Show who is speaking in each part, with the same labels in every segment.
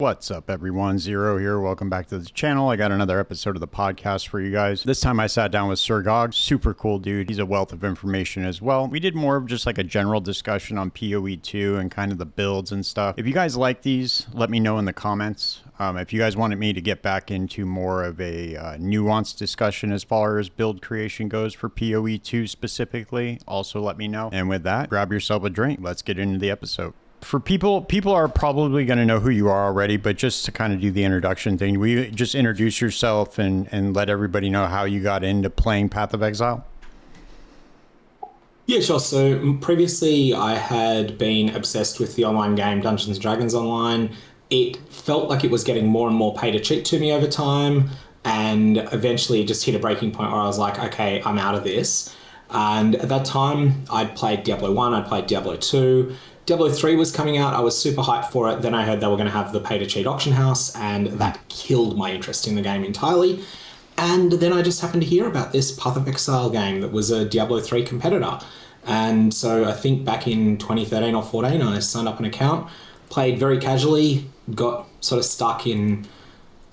Speaker 1: What's up, everyone? Zero here. Welcome back to the channel. I got another episode of the podcast for you guys. This time I sat down with SirGog. Super cool dude. He's a wealth of information as well. We did more of just like a general discussion on POE2 and kind of the builds and stuff. If you guys like these, let me know in the comments. If you guys wanted me to get back into more of a nuanced discussion as far as build creation goes for POE2 specifically, also let me know. And with that, grab yourself a drink. Let's get into the episode. For people are probably going to know who you are already, but just to kind of do the introduction thing, will you just introduce yourself and let everybody know how you got into playing Path of Exile?
Speaker 2: Yeah, sure. So previously I had been obsessed with the online game Dungeons & Dragons Online. It felt like it was getting more and more pay to cheat to me over time, and eventually it just hit a breaking point where I was like, okay, I'm out of this. And at that time, I'd played Diablo 1, I'd played Diablo 2, Diablo 3 was coming out. I was super hyped for it. Then I heard they were going to have the pay-to-cheat auction house, and that killed my interest in the game entirely. And then I just happened to hear about this Path of Exile game that was a Diablo 3 competitor. And so I think back in 2013 or 14, I signed up an account, played very casually, got sort of stuck in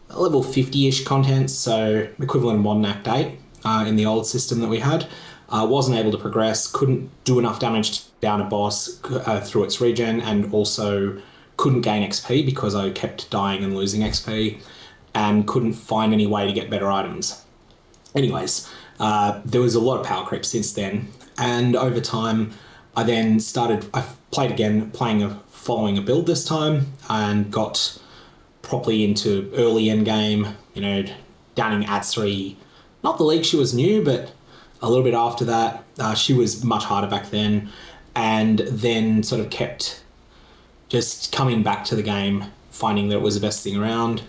Speaker 2: level 50-ish content, so equivalent of Modern Act 8 in the old system that we had. Wasn't able to progress, couldn't do enough damage down a boss through its regen, and also couldn't gain XP because I kept dying and losing XP, and couldn't find any way to get better items. Anyways, there was a lot of power creep since then, and over time I played again, following a build this time, and got properly into early endgame, downing Atsuri. Not the league she was new, but a little bit after that. She was much harder back then, and then sort of kept just coming back to the game, finding that it was the best thing around.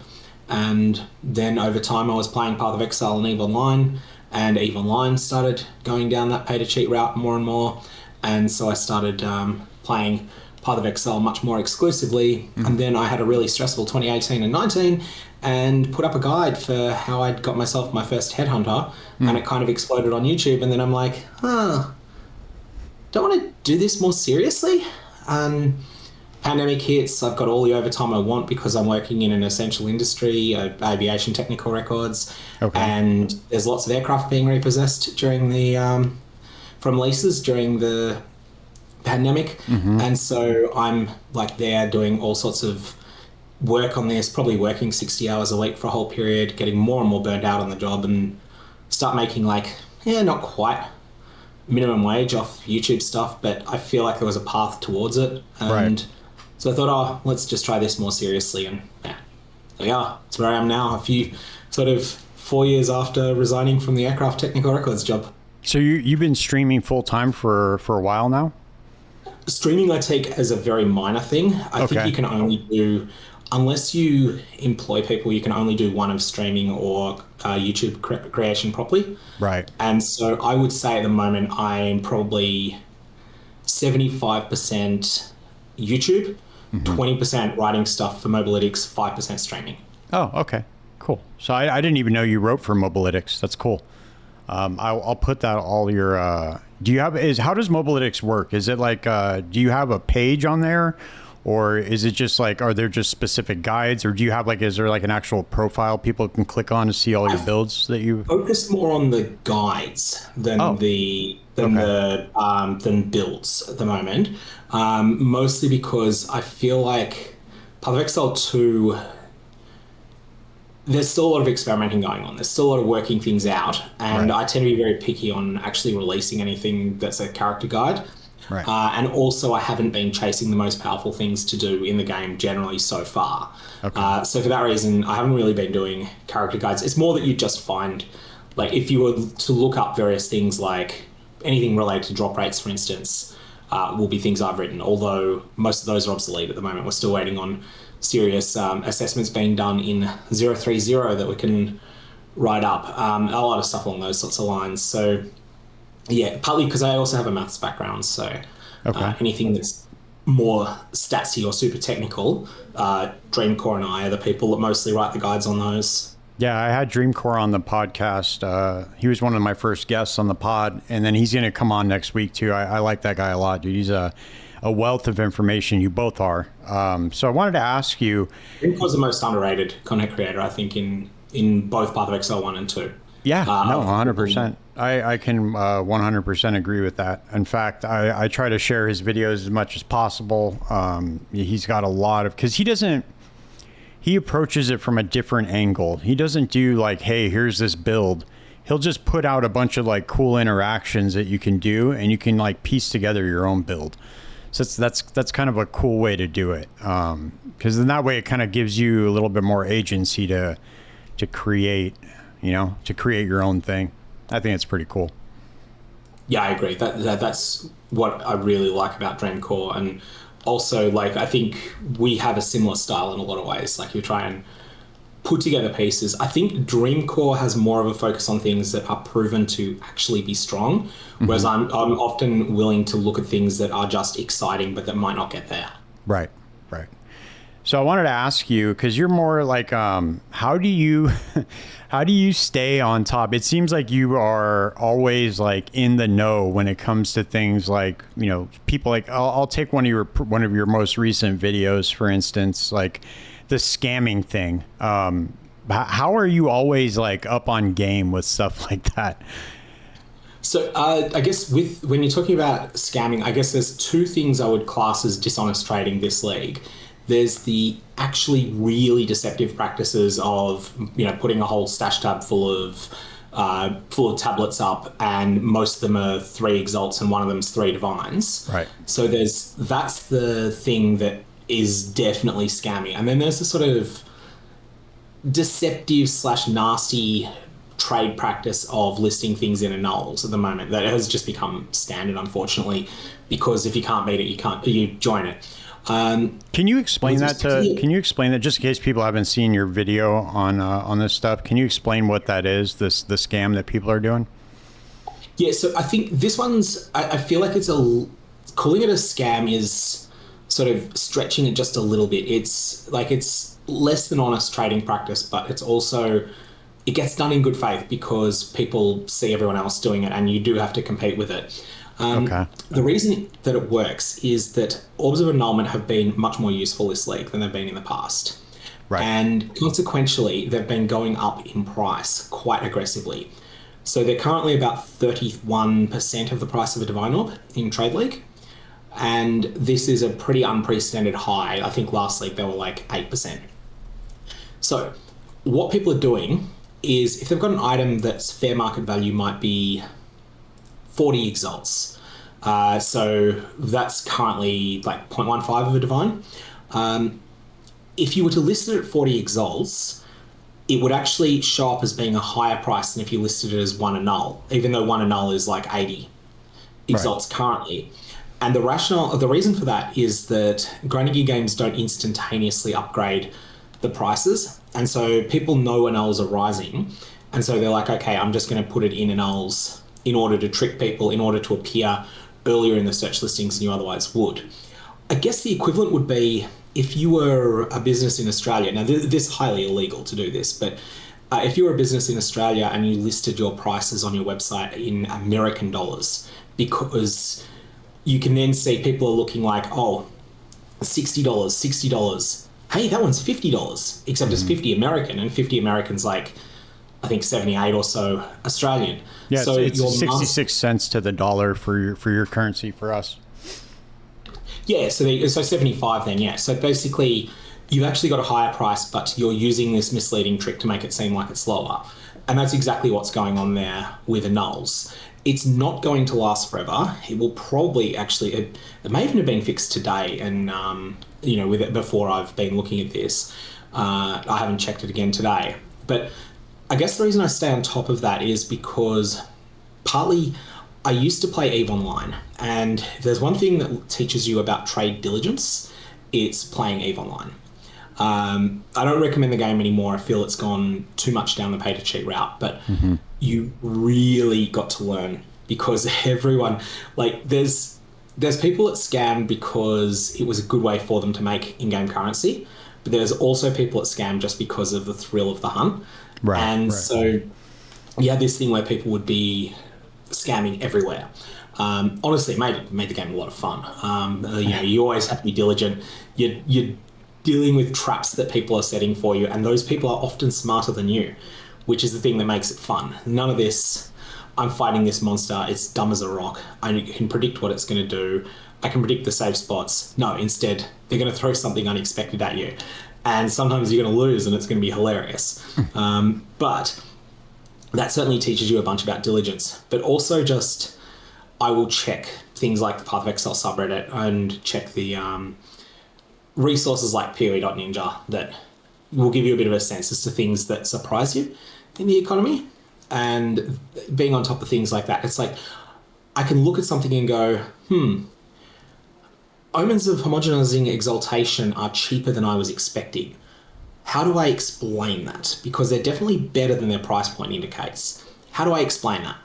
Speaker 2: And then over time I was playing Path of Exile and EVE Online, and EVE Online started going down that pay-to-cheat route more and more, and so I started playing Path of Exile much more exclusively. And then I had a really stressful 2018 and 19 and put up a guide for how I'd got myself my first headhunter, and it kind of exploded on YouTube. And then I'm like, don't want to do this more seriously. Pandemic hits, I've got all the overtime I want because I'm working in an essential industry, aviation technical records, and there's lots of aircraft being repossessed during the from leases during the pandemic. And so I'm like there doing all sorts of work on this, probably working 60 hours a week for a whole period, getting more and more burnt out on the job, and start making not quite minimum wage off YouTube stuff, but I feel like there was a path towards it. And so I thought, let's just try this more seriously. And there we are. It's where I am now, a few sort of 4 years after resigning from the aircraft technical records job.
Speaker 1: So you've been streaming full time for a while now?
Speaker 2: Streaming I take as a very minor thing. I think you can only do, unless you employ people, you can only do one of streaming or YouTube creation properly. Right. And so I would say at the moment I'm probably 75% YouTube, 20% writing stuff for Mobalytics, 5% streaming.
Speaker 1: Oh, okay. Cool. So I didn't even know you wrote for Mobalytics. That's cool. I'll put that all your, how does Mobalytics work? Is it like, do you have a page on there, or is it just like, are there just specific guides, or do you have is there like an actual profile people can click on to see all your builds that you
Speaker 2: focus more on the guides than than builds at the moment. Mostly because I feel like Path of Exile 2, there's still a lot of experimenting going on. There's still a lot of working things out, and I tend to be very picky on actually releasing anything that's a character guide. And also I haven't been chasing the most powerful things to do in the game generally so far. So for that reason, I haven't really been doing character guides. It's more that you just find, if you were to look up various things, like anything related to drop rates, for instance, will be things I've written, although most of those are obsolete at the moment. We're still waiting on serious assessments being done in 030 that we can write up. A lot of stuff along those sorts of lines. So yeah, partly because I also have a maths background, so anything that's more statsy or super technical, Dreamcore and I are the people that mostly write the guides on those.
Speaker 1: Yeah, I had Dreamcore on the podcast. He was one of my first guests on the pod, and then he's going to come on next week too. I like that guy a lot, dude. He's a wealth of information. You both are. So I wanted to ask you.
Speaker 2: Dreamcore's the most underrated content creator, I think, in both Path of Exile 1 and 2.
Speaker 1: Yeah, no, 100%. I can 100% agree with that. In fact, I try to share his videos as much as possible. He's got a lot of, because he approaches it from a different angle. He doesn't do like, hey, here's this build. He'll just put out a bunch of like cool interactions that you can do, and you can like piece together your own build. So that's kind of a cool way to do it. Because then that way it kind of gives you a little bit more agency to create, to create your own thing. I think it's pretty cool.
Speaker 2: Yeah, I agree. That's what I really like about Dreamcore. And also, like, I think we have a similar style in a lot of ways. Like, you try and put together pieces. I think Dreamcore has more of a focus on things that are proven to actually be strong, whereas I'm often willing to look at things that are just exciting but that might not get there.
Speaker 1: Right. So I wanted to ask you, because you're more like, how do you stay on top? It seems like you are always like in the know when it comes to things like, people like, I'll take one of your most recent videos, for instance, like the scamming thing. How are you always like up on game with stuff like that?
Speaker 2: So I guess when you're talking about scamming, I guess there's two things I would class as dishonest trading this league. There's the actually really deceptive practices of, putting a whole stash tab full of tablets up, and most of them are 3 exalts and one of them's 3 divines.
Speaker 1: Right.
Speaker 2: So that's the thing that is definitely scammy. And then there's the sort of deceptive / nasty trade practice of listing things in annulls at the moment that has just become standard, unfortunately, because if you can't beat it, you join it.
Speaker 1: Can you explain that just in case people haven't seen your video on this stuff? Can you explain what that is, the scam that people are doing?
Speaker 2: Yeah, so I think this one's, I feel like calling it a scam is sort of stretching it just a little bit. It's less than honest trading practice, but it's also, it gets done in good faith because people see everyone else doing it and you do have to compete with it. Okay. The reason that it works is that orbs of annulment have been much more useful this league than they've been in the past. Right. And consequentially, they've been going up in price quite aggressively. So they're currently about 31% of the price of a Divine Orb in Trade League. And this is a pretty unprecedented high. I think last league they were like 8%. So what people are doing is if they've got an item that's fair market value might be 40 exalts. So that's currently like 0.15 of a divine. If you were to list it at 40 exalts, it would actually show up as being a higher price than if you listed it as 1 annul, even though 1 annul is like 80 exalts currently. And the reason for that is that grinding gear games don't instantaneously upgrade the prices. And so people know annulls are rising. And so they're like, okay, I'm just going to put it in annulls in order to trick people, in order to appear earlier in the search listings than you otherwise would. I guess the equivalent would be if you were a business in Australia. Now, this is highly illegal to do this, but if you were a business in Australia and you listed your prices on your website in American dollars, because you can then see people are looking like, oh, $60. Hey, that one's $50, except it's 50 American, and 50 American's like, I think 78 or so Australian.
Speaker 1: Yeah, so it's 66 cents to the dollar for your currency for us.
Speaker 2: Yeah, so 75 then, yeah. So basically, you've actually got a higher price, but you're using this misleading trick to make it seem like it's lower. And that's exactly what's going on there with annulls. It's not going to last forever. It will probably actually, it may even have been fixed today, and with it before I've been looking at this. I haven't checked it again today. But I guess the reason I stay on top of that is because partly I used to play EVE Online, and there's one thing that teaches you about trade diligence. It's playing EVE Online. I don't recommend the game anymore. I feel it's gone too much down the pay-to-cheat route, but you really got to learn, because everyone, like, there's people that scam because it was a good way for them to make in-game currency, but there's also people that scam just because of the thrill of the hunt. So you had this thing where people would be scamming everywhere. Honestly, it made the game a lot of fun. You always have to be diligent. You're dealing with traps that people are setting for you, and those people are often smarter than you, which is the thing that makes it fun. None of this, I'm fighting this monster, it's dumb as a rock. I can predict what it's going to do. I can predict the safe spots. No, instead, they're going to throw something unexpected at you. And sometimes you're going to lose and it's going to be hilarious. But that certainly teaches you a bunch about diligence. But also just, I will check things like the Path of Exile subreddit and check the resources like POE.ninja that will give you a bit of a sense as to things that surprise you in the economy. And being on top of things like that, it's like, I can look at something and go, omens of homogenizing exaltation are cheaper than I was expecting. How do I explain that? Because they're definitely better than their price point indicates. How do I explain that?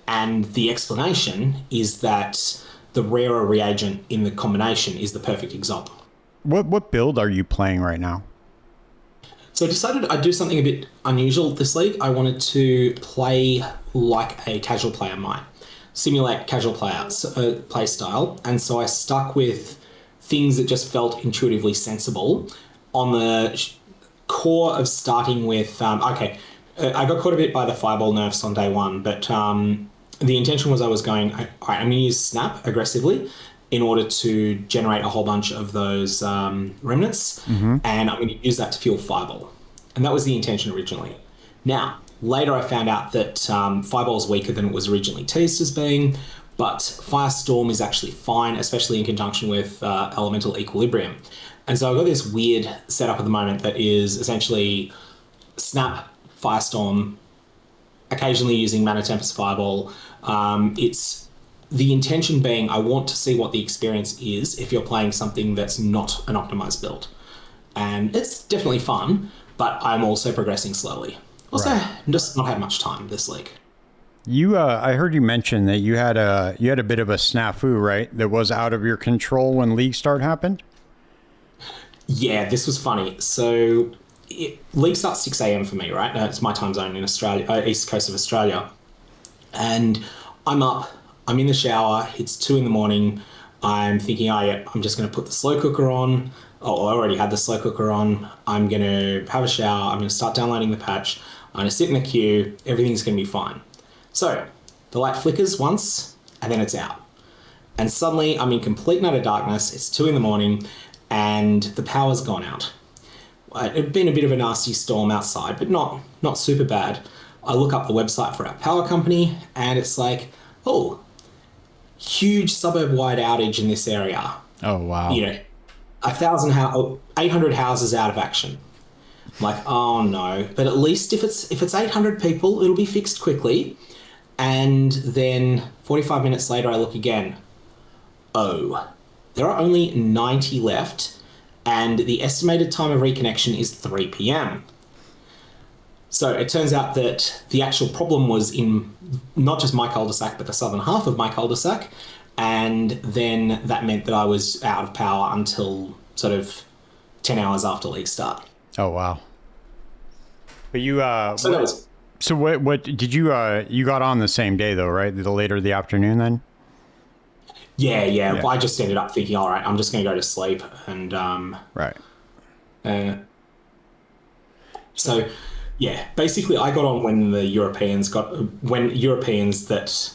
Speaker 2: And the explanation is that the rarer reagent in the combination is the perfect exalt.
Speaker 1: What build are you playing right now?
Speaker 2: So I decided I'd do something a bit unusual this league. I wanted to play like a casual player might. Simulate casual play style. And so I stuck with things that just felt intuitively sensible on the core of starting with, I got caught a bit by the fireball nerfs on day one, but the intention was I was going, all right, I'm going to use Snap aggressively in order to generate a whole bunch of those remnants, and I'm going to use that to fuel fireball. And that was the intention originally. Now, later I found out that fireball is weaker than it was originally teased as being, but Firestorm is actually fine, especially in conjunction with elemental equilibrium. And so I've got this weird setup at the moment that is essentially Snap, Firestorm, occasionally using Mana Tempest Fireball. It's the intention being I want to see what the experience is if you're playing something that's not an optimized build. And it's definitely fun, but I'm also progressing slowly. Also, just not had much time this league.
Speaker 1: You, I heard you mention that you had a bit of a snafu, right? That was out of your control when league start happened.
Speaker 2: Yeah, this was funny. So league starts 6 a.m. for me, right? It's my time zone in Australia, east coast of Australia, and I'm up. I'm in the shower. It's 2 a.m. I'm thinking, I'm just going to put the slow cooker on. Oh, I already had the slow cooker on. I'm going to have a shower. I'm going to start downloading the patch. I'm going to sit in the queue. Everything's going to be fine. So the light flickers once and then it's out. And suddenly I'm in complete and utter darkness. It's 2 a.m. and the power's gone out. It'd been a bit of a nasty storm outside, but not super bad. I look up the website for our power company and it's like, oh, huge suburb-wide outage in this area.
Speaker 1: Oh, wow.
Speaker 2: 800 houses out of action. I'm like, oh no. But at least if it's 800 people, it'll be fixed quickly. And then 45 minutes later, I look again. Oh, there are only 90 left, and the estimated time of reconnection is 3 p.m. So it turns out that the actual problem was in not just my cul-de-sac, but the southern half of my cul-de-sac. And then that meant that I was out of power until sort of 10 hours after league start.
Speaker 1: Oh, wow. But you,
Speaker 2: So
Speaker 1: what did you, you got on the same day though, right? The later the afternoon then?
Speaker 2: Yeah. I just ended up thinking, all right, I'm just going to go to sleep. And,
Speaker 1: right.
Speaker 2: So yeah, basically I got on when Europeans that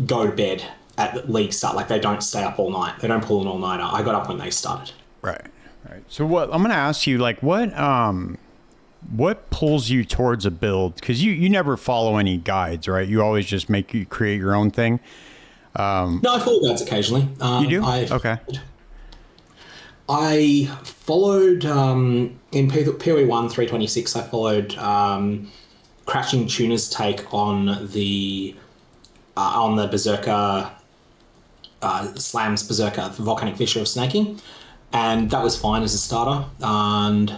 Speaker 2: go to bed at league start, like they don't stay up all night. They don't pull an all-nighter. I got up when they started.
Speaker 1: Right. So what I'm going to ask you, like, what pulls you towards a build? Because you never follow any guides, right? You always just create your own thing.
Speaker 2: No, I follow guides occasionally.
Speaker 1: You do? Okay.
Speaker 2: I followed in POE1 326. I followed Crashing Tuna's take on the Berserker Slams Berserker, the Volcanic Fissure of Snaking, and that was fine as a starter. And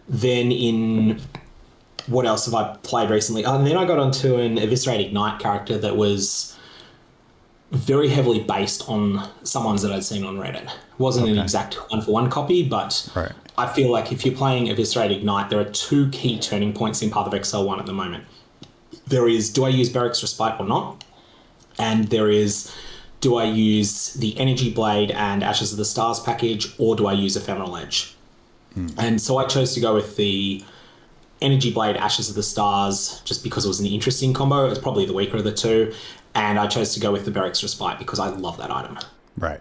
Speaker 2: then in what else have I played recently? And then I got onto an Eviscerate Ignite character that was very heavily based on some ones that I'd seen on Reddit. It wasn't an exact one-for-one copy, but I feel like if you're playing Eviscerate Ignite, there are two key turning points in Path of Exile 1 at the moment. There is, do I use Beric's Respite or not? And there is, do I use the Energy Blade and Ashes of the Stars package, or do I use Ephemeral Edge? And so I chose to go with the Energy Blade, Ashes of the Stars, just because it was an interesting combo. It was probably the weaker of the two. And I chose to go with the Beric's Respite because I love that item.
Speaker 1: Right.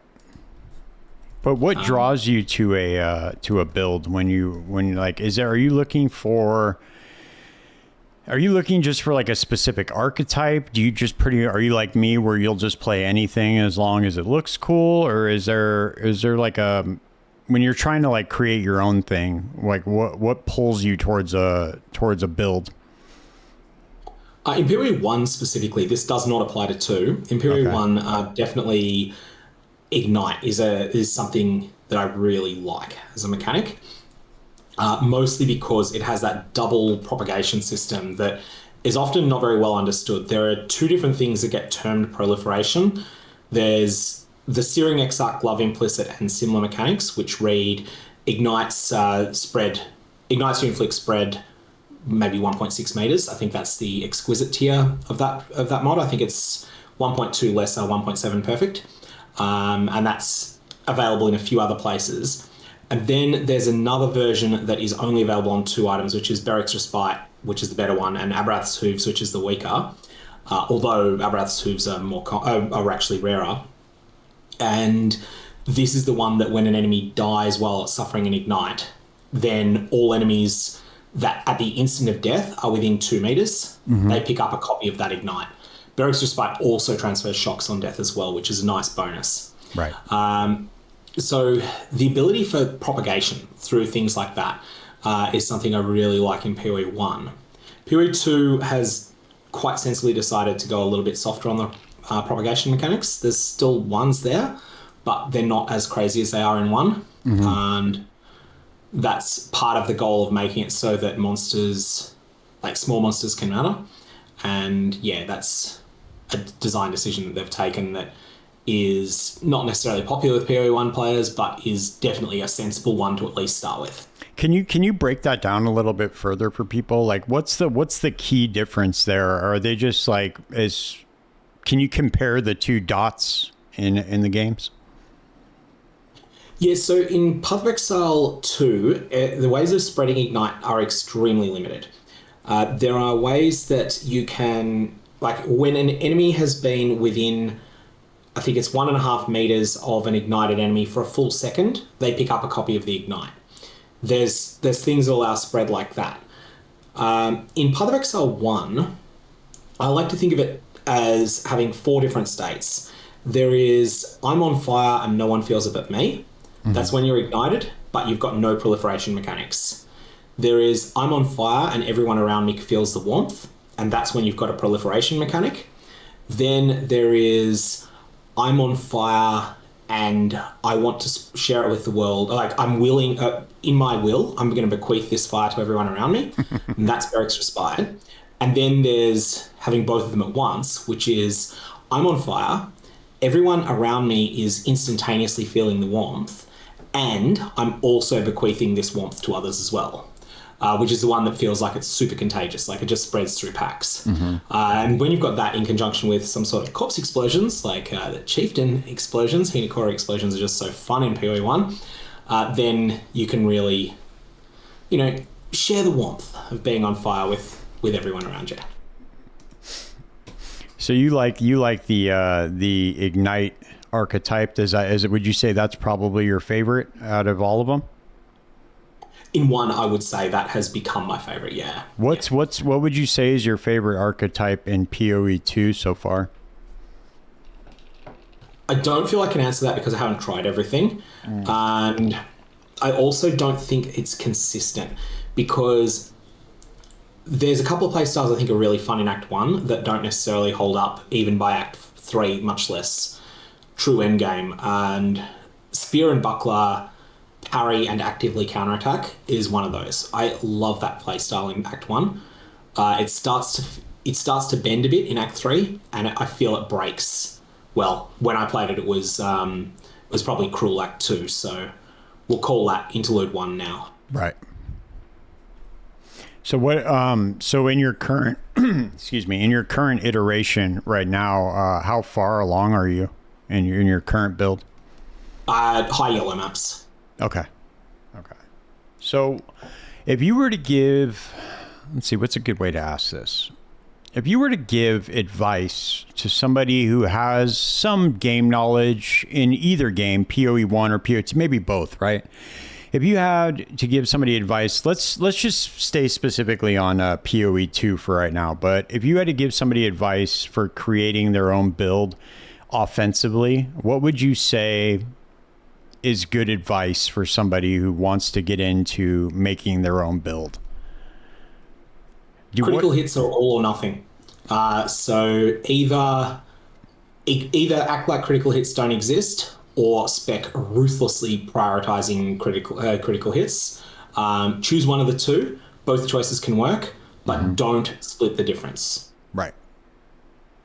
Speaker 1: But what draws you to a build when you like, are you looking just for like a specific archetype? Do you just are you like me where you'll just play anything as long as it looks cool? Or is there like when you're trying to like create your own thing, like what pulls you towards a build?
Speaker 2: In POE1 specifically, this does not apply to 2. In POE1, definitely Ignite is something that I really like as a mechanic, mostly because it has that double propagation system that is often not very well understood. There are 2 different things that get termed proliferation. There's the Searing Exarch Glove Implicit and similar mechanics, which read ignites to inflict spread maybe 1.6 meters. I think that's the exquisite tier of that mod. I think it's 1.2 lesser, 1.7 perfect. And that's available in a few other places. And then there's another version that is only available on 2 items, which is Beric's Respite, which is the better one, and Abrath's Hooves, which is the weaker. Although Abrath's Hooves are actually rarer. And this is the one that when an enemy dies while suffering an ignite, then all enemies that at the instant of death are within 2 meters, they pick up a copy of that ignite. Beric's Respite also transfers shocks on death as well, which is a nice bonus.
Speaker 1: Right.
Speaker 2: So the ability for propagation through things like that is something I really like in POE1. POE2 has quite sensibly decided to go a little bit softer on the propagation mechanics. There's still ones there, but they're not as crazy as they are in 1. And that's part of the goal of making it so that monsters, like small monsters, can matter. And yeah, that's a design decision that they've taken that is not necessarily popular with POE1 players, but is definitely a sensible one to at least start with.
Speaker 1: Can you break that down a little bit further for people? Like, what's the key difference there? Are they just like can you compare the 2 dots in the games?
Speaker 2: Yeah, so in Path of Exile 2, the ways of spreading Ignite are extremely limited. There are ways that you can, like when an enemy has been within, I think it's 1.5 meters of an ignited enemy for a full second, they pick up a copy of the Ignite. There's things that allow spread like that. In Path of Exile 1, I like to think of it as having 4 different states. There is, I'm on fire and no one feels it but me. That's when you're ignited, but you've got no proliferation mechanics. There is, I'm on fire and everyone around me feels the warmth, and that's when you've got a proliferation mechanic. Then there is, I'm on fire and I want to share it with the world. Like, I'm willing, in my will, I'm going to bequeath this fire to everyone around me, and that's Beric's Respite. And then there's having both of them at once, which is, I'm on fire, everyone around me is instantaneously feeling the warmth, and I'm also bequeathing this warmth to others as well, which is the one that feels like it's super contagious, like it just spreads through packs. And when you've got that in conjunction with some sort of corpse explosions, like the Chieftain explosions, Hinakori explosions are just so fun in POE1, then you can really, share the warmth of being on fire with everyone around you.
Speaker 1: So you like the Ignite archetype? Would you say that's probably your favorite out of all of them?
Speaker 2: In 1, I would say that has become my favorite. Yeah.
Speaker 1: What would you say is your favorite archetype in POE2 so far?
Speaker 2: I don't feel I can answer that because I haven't tried everything, and I also don't think it's consistent because there's a couple of playstyles I think are really fun in Act 1 that don't necessarily hold up even by Act 3, much less true endgame. And Spear and Buckler, parry and actively counterattack is one of those. I love that playstyle in Act 1. It starts to bend a bit in Act 3, and I feel it breaks. Well, when I played it, it was probably Cruel Act 2, so we'll call that Interlude 1 now.
Speaker 1: Right. So what? So in your current, excuse me, in your current iteration right now, how far along are you in your current build?
Speaker 2: High yellow maps.
Speaker 1: Okay. Okay. So if you were to give, let's see, what's a good way to ask this? If you were to give advice to somebody who has some game knowledge in either game, POE1 or POE2, maybe both, right? If you had to give somebody advice, let's just stay specifically on POE2 for right now. But if you had to give somebody advice for creating their own build offensively, what would you say is good advice for somebody who wants to get into making their own build?
Speaker 2: Critical hits are all or nothing. So either act like critical hits don't exist, or spec ruthlessly prioritizing critical hits. Choose one of the two. Both choices can work, but don't split the difference.
Speaker 1: Right.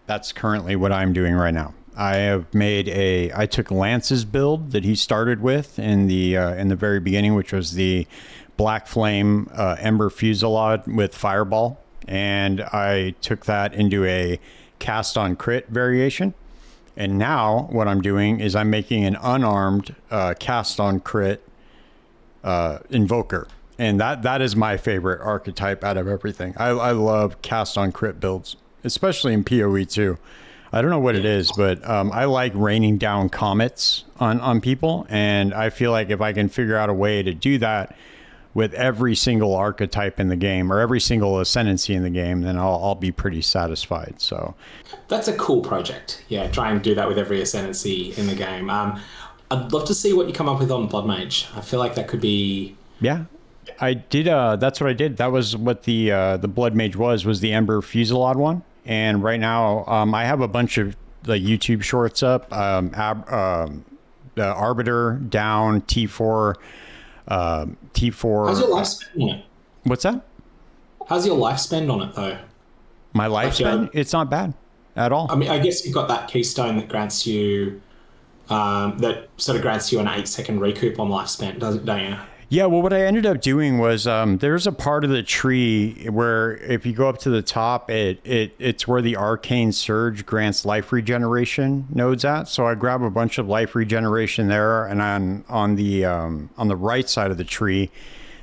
Speaker 1: That's currently what I'm doing right now. I took Lance's build that he started with in the very beginning, which was the Black Flame Ember Fusillade with Fireball, and I took that into a cast on crit variation. And now what I'm doing is I'm making an unarmed cast on crit invoker, and that is my favorite archetype out of everything. I love cast on crit builds, especially in POE2. I don't know what it is, but I like raining down comets on people, and I feel like if I can figure out a way to do that with every single archetype in the game, or every single ascendancy in the game, then I'll be pretty satisfied. So
Speaker 2: that's a cool project. Yeah, try and do that with every ascendancy in the game. I'd love to see what you come up with on Blood Mage. I feel like that could be...
Speaker 1: Yeah, I did. That's what I did. That was what the Blood Mage was the Ember Fusillade one. And right now, I have a bunch of the YouTube shorts up. The Arbiter down, T4. T4.
Speaker 2: How's your lifespan on it?
Speaker 1: What's that?
Speaker 2: How's your lifespan on it, though?
Speaker 1: My lifespan? It's not bad at all.
Speaker 2: I mean, I guess you've got that keystone that grants you, that sort of grants you an 8-second recoup on lifespan, don't you?
Speaker 1: Yeah, well, what I ended up doing was there's a part of the tree where if you go up to the top, it's where the Arcane Surge grants life regeneration nodes at. So I grab a bunch of life regeneration there, and on the right side of the tree,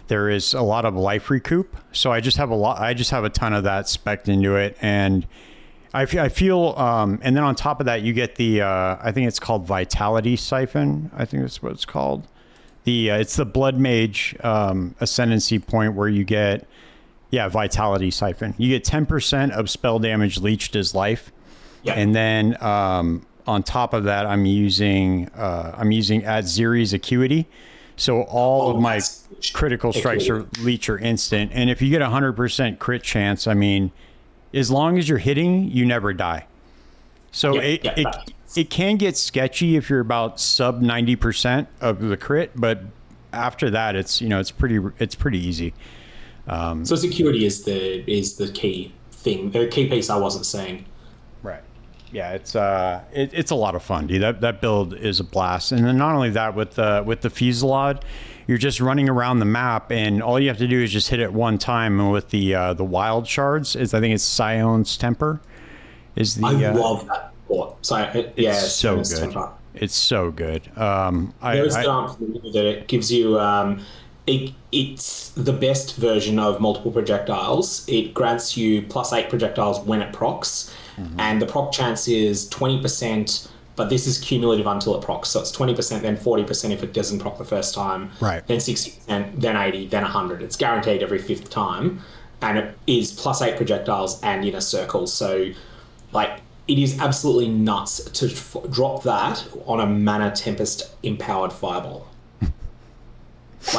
Speaker 1: there is a lot of life recoup. So I just have a ton of that spec'd into it, and I feel, and then on top of that, you get the I think it's called Vitality Siphon. I think that's what it's called. It's the Blood Mage Ascendancy point where you get, Vitality Siphon. You get 10% of spell damage leached as life. Yeah. And then on top of that, I'm using Adziri's Acuity. So all of my critical strikes are leech or instant. And if you get 100% crit chance, I mean, as long as you're hitting, you never die. So it can get sketchy if you're about sub 90% of the crit, but after that, it's pretty easy.
Speaker 2: So security is the key thing, the key piece I wasn't saying.
Speaker 1: Right. Yeah, it's a lot of fun, dude. That build is a blast. And then not only that, with the Fusillade, you're just running around the map, and all you have to do is just hit it one time. And with the wild shards, I think it's Sion's Temper.
Speaker 2: I love that. So
Speaker 1: it's so good. It's so good.
Speaker 2: That it gives you it's the best version of multiple projectiles. It grants you +8 projectiles when it procs, and the proc chance is 20%, but this is cumulative until it procs. So it's 20%, then 40% if it doesn't proc the first time,
Speaker 1: right?
Speaker 2: Then 60%, then 80, then 100. It's guaranteed every 5th time, and it is +8 projectiles and in a circle. So, it is absolutely nuts to drop that on a Mana Tempest empowered Fireball.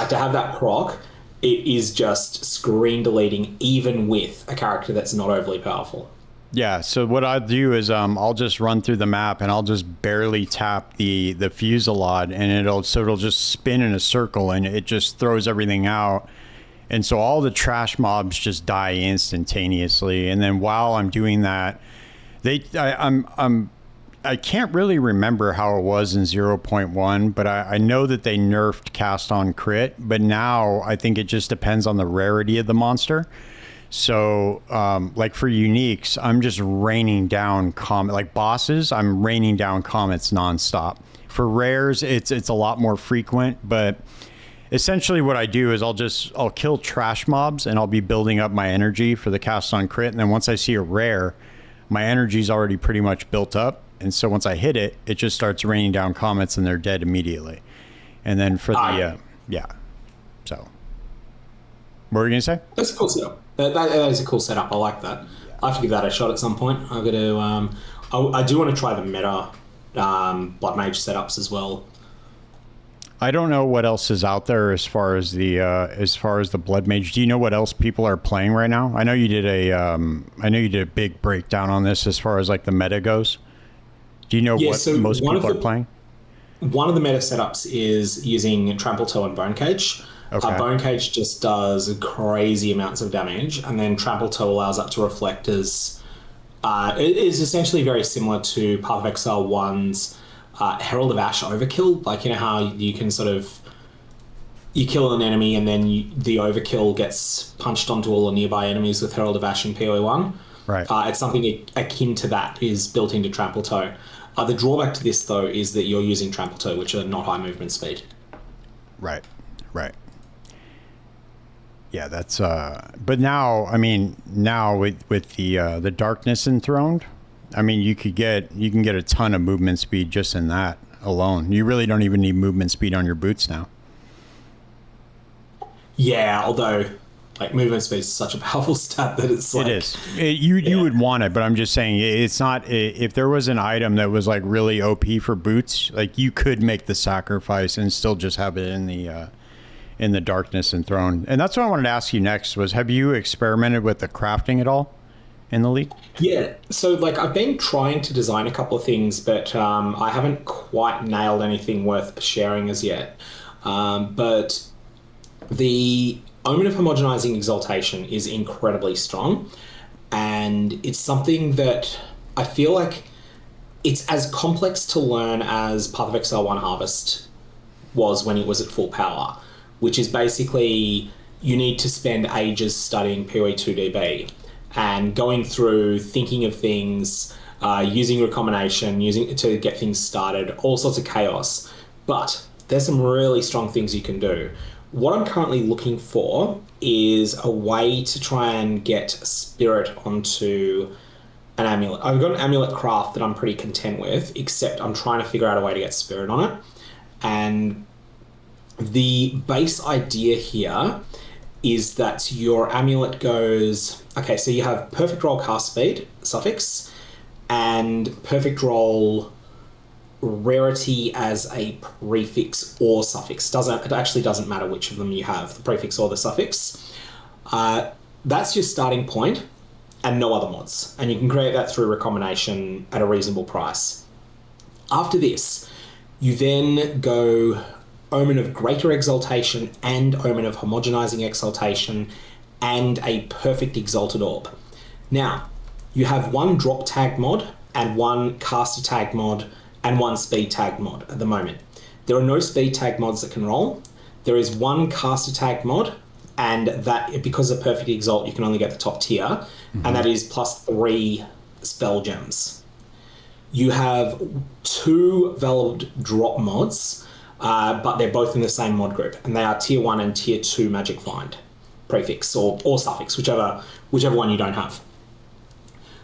Speaker 2: To have that proc, it is just screen deleting even with a character that's not overly powerful.
Speaker 1: Yeah, so what I do is I'll just run through the map and I'll just barely tap the Fusillade, and it'll just spin in a circle and it just throws everything out. And so all the trash mobs just die instantaneously. And then while I'm doing that, I'm I can't really remember how it was in 0.1, but I know that they nerfed cast on crit, but now I think it just depends on the rarity of the monster. So, like for uniques, I'm just raining down like bosses, I'm raining down comets nonstop. For rares, it's a lot more frequent, but essentially what I do is I'll kill trash mobs and I'll be building up my energy for the cast on crit. And then once I see a rare, my energy's already pretty much built up. And so once I hit it, it just starts raining down comets and they're dead immediately. And then for the, yeah. So, what were you going to say?
Speaker 2: That's a cool setup. That is a cool setup. I like that. I have to give that a shot at some point. I've got to, I do want to try the meta Blood Mage setups as well.
Speaker 1: I don't know what else is out there as far as the Blood Mage. Do you know what else people are playing right now? I know you did a big breakdown on this as far as like the meta goes. Do you know what most people are playing?
Speaker 2: One of the meta setups is using Trample Toe and Bone Cage.
Speaker 1: Okay.
Speaker 2: Bone Cage just does crazy amounts of damage, and then Trample Toe allows up to reflect as... it is essentially very similar to Path of Exile 1's Herald of Ash overkill. Like, you know how you can sort of... You kill an enemy and then the overkill gets punched onto all the nearby enemies with Herald of Ash in POE1.
Speaker 1: Right.
Speaker 2: It's something akin to that is built into Trample Toe. The drawback to this, though, is that you're using Trample Toe, which are not high movement speed.
Speaker 1: Right. Yeah, that's but now, I mean, now with the Darkness Enthroned, I mean, you can get a ton of movement speed just in that alone. You really don't even need movement speed on your boots now.
Speaker 2: Yeah, although like movement speed is such a powerful stat that it's like... It is.
Speaker 1: You would want it, but I'm just saying it's not... If there was an item that was like really OP for boots, like you could make the sacrifice and still just have it in the Darkness Enthroned. And that's what I wanted to ask you next was, have you experimented with the crafting at all in the League?
Speaker 2: Yeah, so like I've been trying to design a couple of things, but I haven't quite nailed anything worth sharing as yet. But the Omen of Homogenizing Exaltation is incredibly strong, and it's something that I feel like it's as complex to learn as Path of Exile 1 Harvest was when it was at full power, which is basically you need to spend ages studying POE2 DB and going through, thinking of things, using recombination, using to get things started, all sorts of chaos. But there's some really strong things you can do. What I'm currently looking for is a way to try and get spirit onto an amulet. I've got an amulet craft that I'm pretty content with, except I'm trying to figure out a way to get spirit on it. And the base idea here is that your amulet goes... Okay, so you have perfect roll cast speed, suffix, and perfect roll rarity as a prefix or suffix. It actually doesn't matter which of them you have, the prefix or the suffix. That's your starting point and no other mods. And you can create that through recombination at a reasonable price. After this, you then go Omen of Greater Exaltation and Omen of Homogenizing Exaltation and a Perfect Exalted Orb. Now, you have one drop tag mod and one caster tag mod and one speed tag mod at the moment. There are no speed tag mods that can roll. There is one caster tag mod, and that, because of Perfect Exalt, you can only get the top tier, and that is +3 spell gems. You have 2 valid drop mods, but they're both in the same mod group, and they are tier 1 and tier 2 Magic Find prefix or suffix, whichever one you don't have.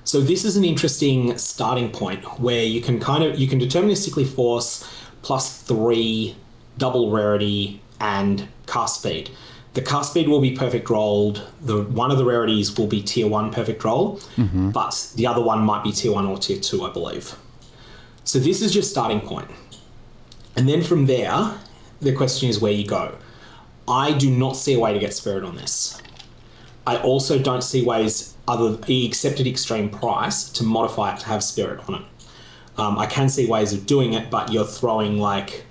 Speaker 2: So this is an interesting starting point where you can deterministically force +3 double rarity and cast speed. The cast speed will be perfect rolled. One of the rarities will be tier 1 perfect roll, but the other one might be tier 1 or tier 2, I believe. So this is your starting point. And then from there, the question is where you go. I do not see a way to get spirit on this. I also don't see ways except at extreme price to modify it to have spirit on it. I can see ways of doing it, but you're throwing like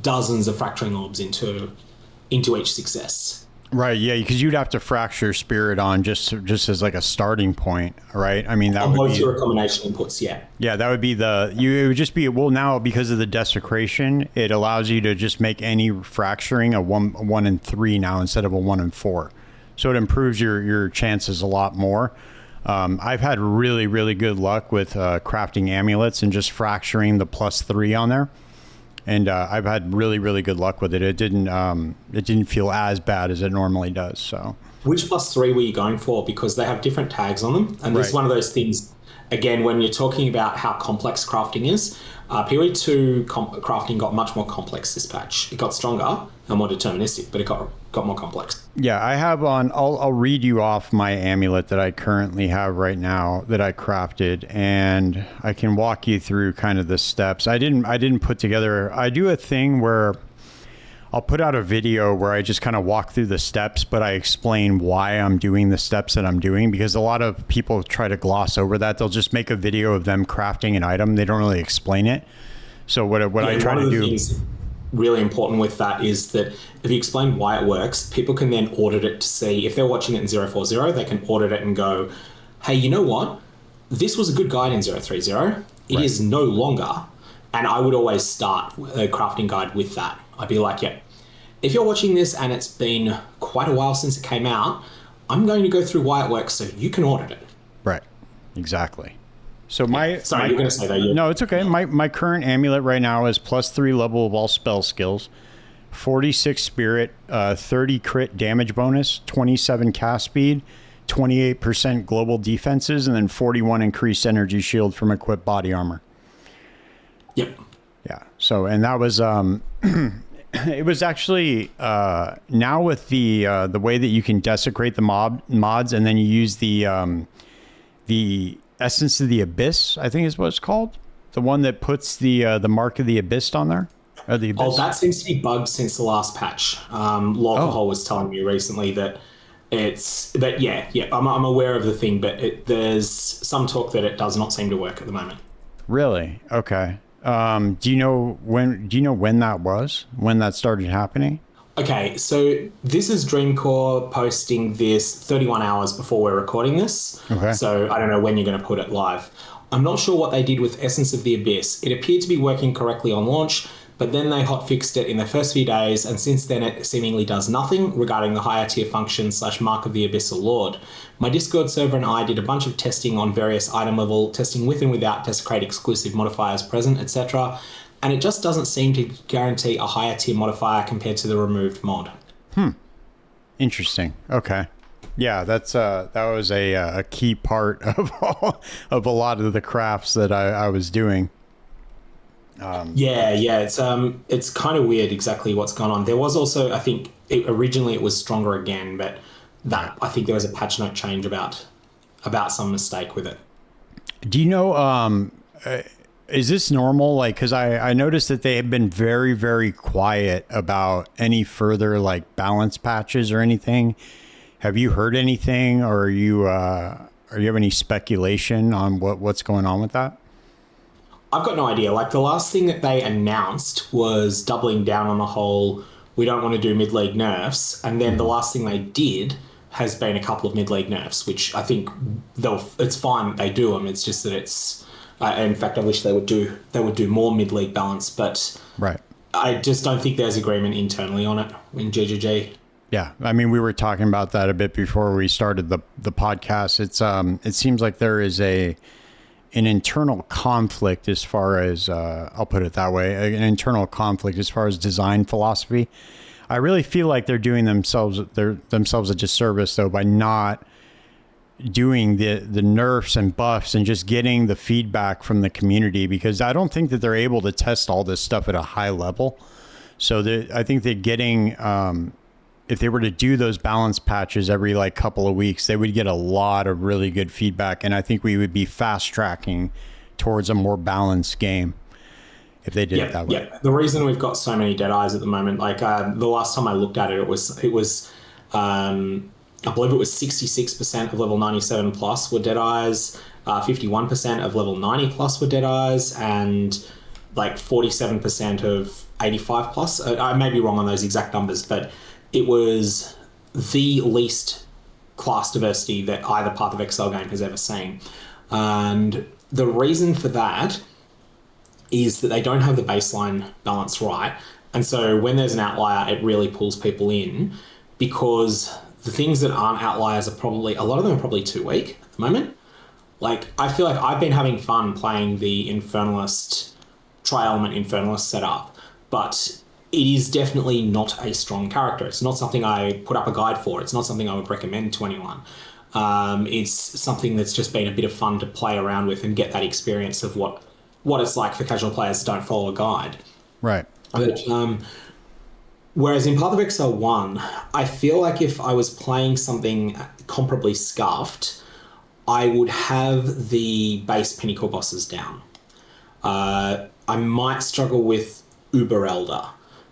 Speaker 2: dozens of fracturing orbs into each success.
Speaker 1: Right, yeah, because you'd have to fracture spirit on just as like a starting point, right? I mean, that
Speaker 2: On
Speaker 1: would
Speaker 2: both
Speaker 1: be
Speaker 2: your combination inputs, yeah.
Speaker 1: yeah, that would be it would just be well now because of the desecration, it allows you to just make any fracturing a one and 3 now instead of a 1 and 4, so it improves your chances a lot more. I've had really good luck with crafting amulets and just fracturing the +3 on there. And I've had really good luck with it. It didn't feel as bad as it normally does. So,
Speaker 2: which +3 were you going for? Because they have different tags on them, and this is one of those things. Again, when you're talking about how complex crafting is, POE2 crafting got much more complex this patch. It got stronger and more deterministic, but it got more complex.
Speaker 1: Yeah, I have on. I'll read you off my amulet that I currently have right now that I crafted, and I can walk you through kind of the steps. I didn't put together. I do a thing where I'll put out a video where I just kind of walk through the steps, but I explain why I'm doing the steps that I'm doing, because a lot of people try to gloss over that. They'll just make a video of them crafting an item. They don't really explain it. So what I try to do.
Speaker 2: Really important with that is that if you explain why it works, people can then audit it to see if they're watching it in 040, they can audit it and go, hey, you know what? This was a good guide in 030. It is no longer. And I would always start a crafting guide with that. I'd be like, yeah, if you're watching this and it's been quite a while since it came out, I'm going to go through why it works so you can audit it.
Speaker 1: Right. Exactly. So
Speaker 2: sorry, you're going to say that.
Speaker 1: No, it's okay. My current amulet right now is +3 level of all spell skills, 46 spirit, 30 crit damage bonus, 27 cast speed, 28% global defenses, and then 41 increased energy shield from equipped body armor.
Speaker 2: Yep.
Speaker 1: Yeah. So, and that was it was actually now with the way that you can desecrate the mods, and then you use the Essence of the Abyss, I think is what it's called. The one that puts the mark of the Abyss on there. Or the Abyss.
Speaker 2: Oh, that seems to be bugged since the last patch. Lawcohol was telling me recently that I'm aware of the thing, but there's some talk that it does not seem to work at the moment.
Speaker 1: Really? Okay. Do you know when that was? When that started happening?
Speaker 2: Okay, so this is Dreamcore posting this 31 hours before we're recording this.
Speaker 1: Okay.
Speaker 2: So I don't know when you're going to put it live. I'm not sure what they did with Essence of the Abyss. It appeared to be working correctly on launch, but then they hotfixed it in the first few days, and since then it seemingly does nothing regarding the higher tier function / Mark of the Abyssal Lord. My Discord server and I did a bunch of testing on various item level, testing with and without Desecrate exclusive modifiers present, etc., and it just doesn't seem to guarantee a higher tier modifier compared to the removed mod.
Speaker 1: Interesting. Okay. Yeah, that was a key part of of a lot of the crafts that I was doing.
Speaker 2: It's kind of weird exactly what's gone on. There was also, I think, originally it was stronger again, but I think there was a patch note change about some mistake with it.
Speaker 1: Do you know, is this normal? Like, because I noticed that they have been very quiet about any further like balance patches or anything. Have you heard anything, or are you have any speculation on what's going on with that?
Speaker 2: I've got no idea. Like, the last thing that they announced was doubling down on the whole, we don't want to do mid-league nerfs. And then the last thing they did has been a couple of mid-league nerfs, which I think it's fine that they do them. It's just that it's, in fact, I wish they would do more mid-league balance, but
Speaker 1: right.
Speaker 2: I just don't think there's agreement internally on it in GGG.
Speaker 1: Yeah, I mean, we were talking about that a bit before we started the podcast. It seems like there is an internal conflict as far as I'll put it that way, an internal conflict as far as design philosophy. I really feel like they're doing themselves a disservice though by not doing the nerfs and buffs and just getting the feedback from the community, because I don't think that they're able to test all this stuff at a high level. So I think that getting if they were to do those balance patches every like couple of weeks, they would get a lot of really good feedback. And I think we would be fast tracking towards a more balanced game if they did it that way.
Speaker 2: Yeah, the reason we've got so many dead eyes at the moment, like the last time I looked at it, it was I believe it was 66% of level 97 plus were dead eyes, 51% of level 90 plus were dead eyes, and like 47% of 85 plus. I may be wrong on those exact numbers, but it was the least class diversity that either Path of Exile game has ever seen. And the reason for that is that they don't have the baseline balance right. And so when there's an outlier, it really pulls people in, because the things that aren't outliers are probably, a lot of them are probably too weak at the moment. Like, I feel like I've been having fun playing the Infernalist, Tri-Element Infernalist setup, but it is definitely not a strong character. It's not something I put up a guide for. It's not something I would recommend to anyone. It's something that's just been a bit of fun to play around with and get that experience of what it's like for casual players that don't follow a guide.
Speaker 1: Right.
Speaker 2: But, whereas in Path of Exile 1, I feel like if I was playing something comparably scuffed, I would have the base Pinnacle bosses down. I might struggle with Uber Elder,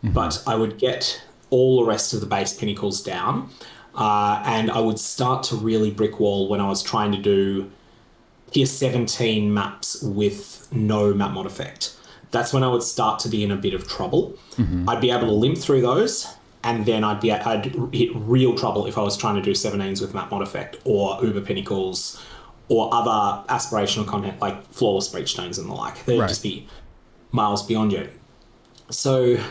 Speaker 2: but I would get all the rest of the base Pinnacles down, and I would start to really brick wall when I was trying to do tier 17 maps with no map mod effect. That's when I would start to be in a bit of trouble. I'd be able to limp through those, and then I'd hit real trouble if I was trying to do 17s with map mod effect or Uber Pinnacles or other aspirational content like Flawless Breachstones and the like. They'd just be miles beyond you. So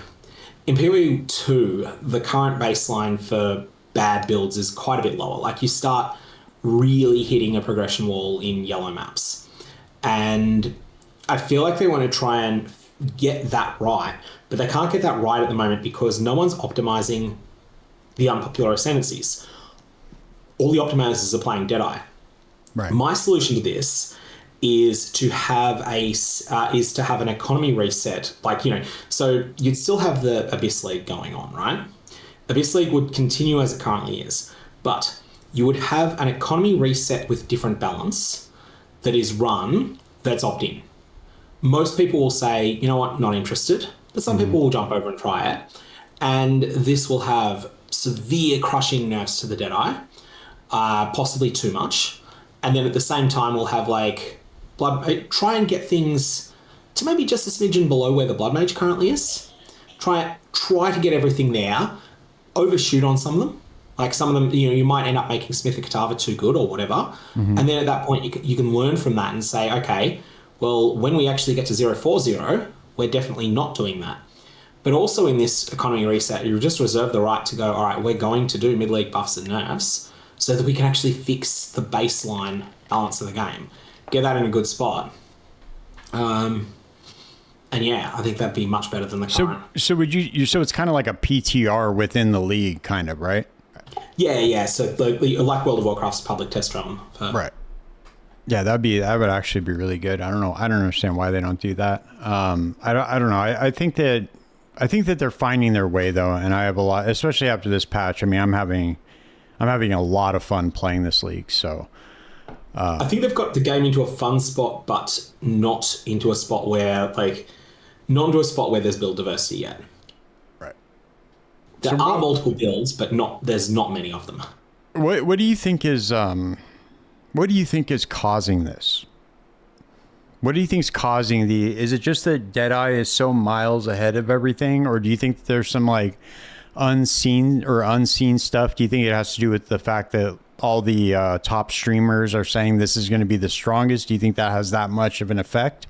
Speaker 2: in POE2, the current baseline for bad builds is quite a bit lower. Like, you start really hitting a progression wall in yellow maps. And I feel like they want to try and get that right, but they can't get that right at the moment because no one's optimizing the unpopular ascendancies. All the optimizers are playing Deadeye.
Speaker 1: Right.
Speaker 2: My solution to this is to have an economy reset, like, you know, so you'd still have the Abyss League going on, right? Abyss League would continue as it currently is, but you would have an economy reset with different balance that is run, that's opt-in. Most people will say, you know what, not interested, but some people will jump over and try it. And this will have severe crushing nerfs to the Deadeye, possibly too much. And then at the same time, we'll have like try and get things to maybe just a smidgen below where the Blood Mage currently is. Try to get everything there, overshoot on some of them. Like, some of them, you know, you might end up making Smith of Katava too good or whatever. And then at that point, you can learn from that and say, okay, well, when we actually get to 040, we're definitely not doing that. But also in this economy reset, you just reserve the right to go, all right, we're going to do mid-league buffs and nerfs so that we can actually fix the baseline balance of the game. Get that in a good spot. And yeah, I think that'd be much better than the current.
Speaker 1: So would you so it's kind of like a PTR within the league, kind of, right?
Speaker 2: Yeah. So like World of Warcraft's public test realm.
Speaker 1: Right. Yeah, that would actually be really good. I don't know. I don't understand why they don't do that. I don't know. I think that they're finding their way though, and I have a lot, especially after this patch. I mean, I'm having a lot of fun playing this league. So
Speaker 2: I think they've got the game into a fun spot, but not into a spot where there's build diversity yet.
Speaker 1: Right.
Speaker 2: There are multiple builds, but there's not many of them.
Speaker 1: What do you think is causing this? What do you think is causing is it just that Deadeye is so miles ahead of everything, or do you think there's some like unseen stuff? Do you think it has to do with the fact that all the top streamers are saying this is going to be the strongest? Do you think that has that much of an effect?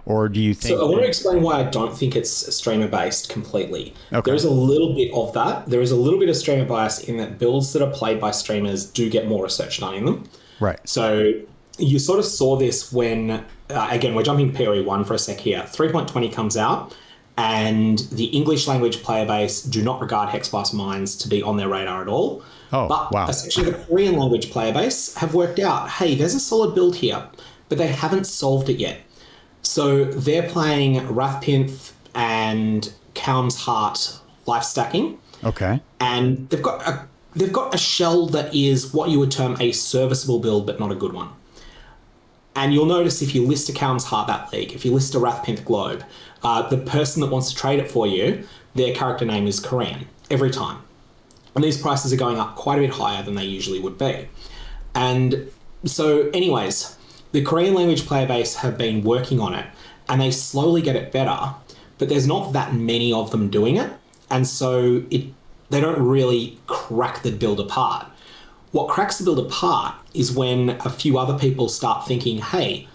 Speaker 1: Or do you think...
Speaker 2: So I want to explain why I don't think it's streamer-based completely.
Speaker 1: Okay.
Speaker 2: There's a little bit of that. There is a little bit of streamer bias in that builds that are played by streamers do get more research done in them.
Speaker 1: Right.
Speaker 2: So you sort of saw this when, again, we're jumping POE1 for a sec here. 3.20 comes out, and the English language player base do not regard Hexblast Mines to be on their radar at all.
Speaker 1: Oh,
Speaker 2: but
Speaker 1: wow.
Speaker 2: essentially the Korean language player base have worked out, hey, there's a solid build here, but they haven't solved it yet. So they're playing Wrathpinth and Kaum's Heart life stacking.
Speaker 1: Okay.
Speaker 2: And they've got a shell that is what you would term a serviceable build, but not a good one. And you'll notice if you list a Kaum's Heart that league, if you list a Wrathpinth Globe, the person that wants to trade it for you, their character name is Korean every time. And these prices are going up quite a bit higher than they usually would be. And so anyways, the Korean language player base have been working on it, and they slowly get it better, but there's not that many of them doing it. And so they don't really crack the build apart. What cracks the build apart is when a few other people start thinking, hey,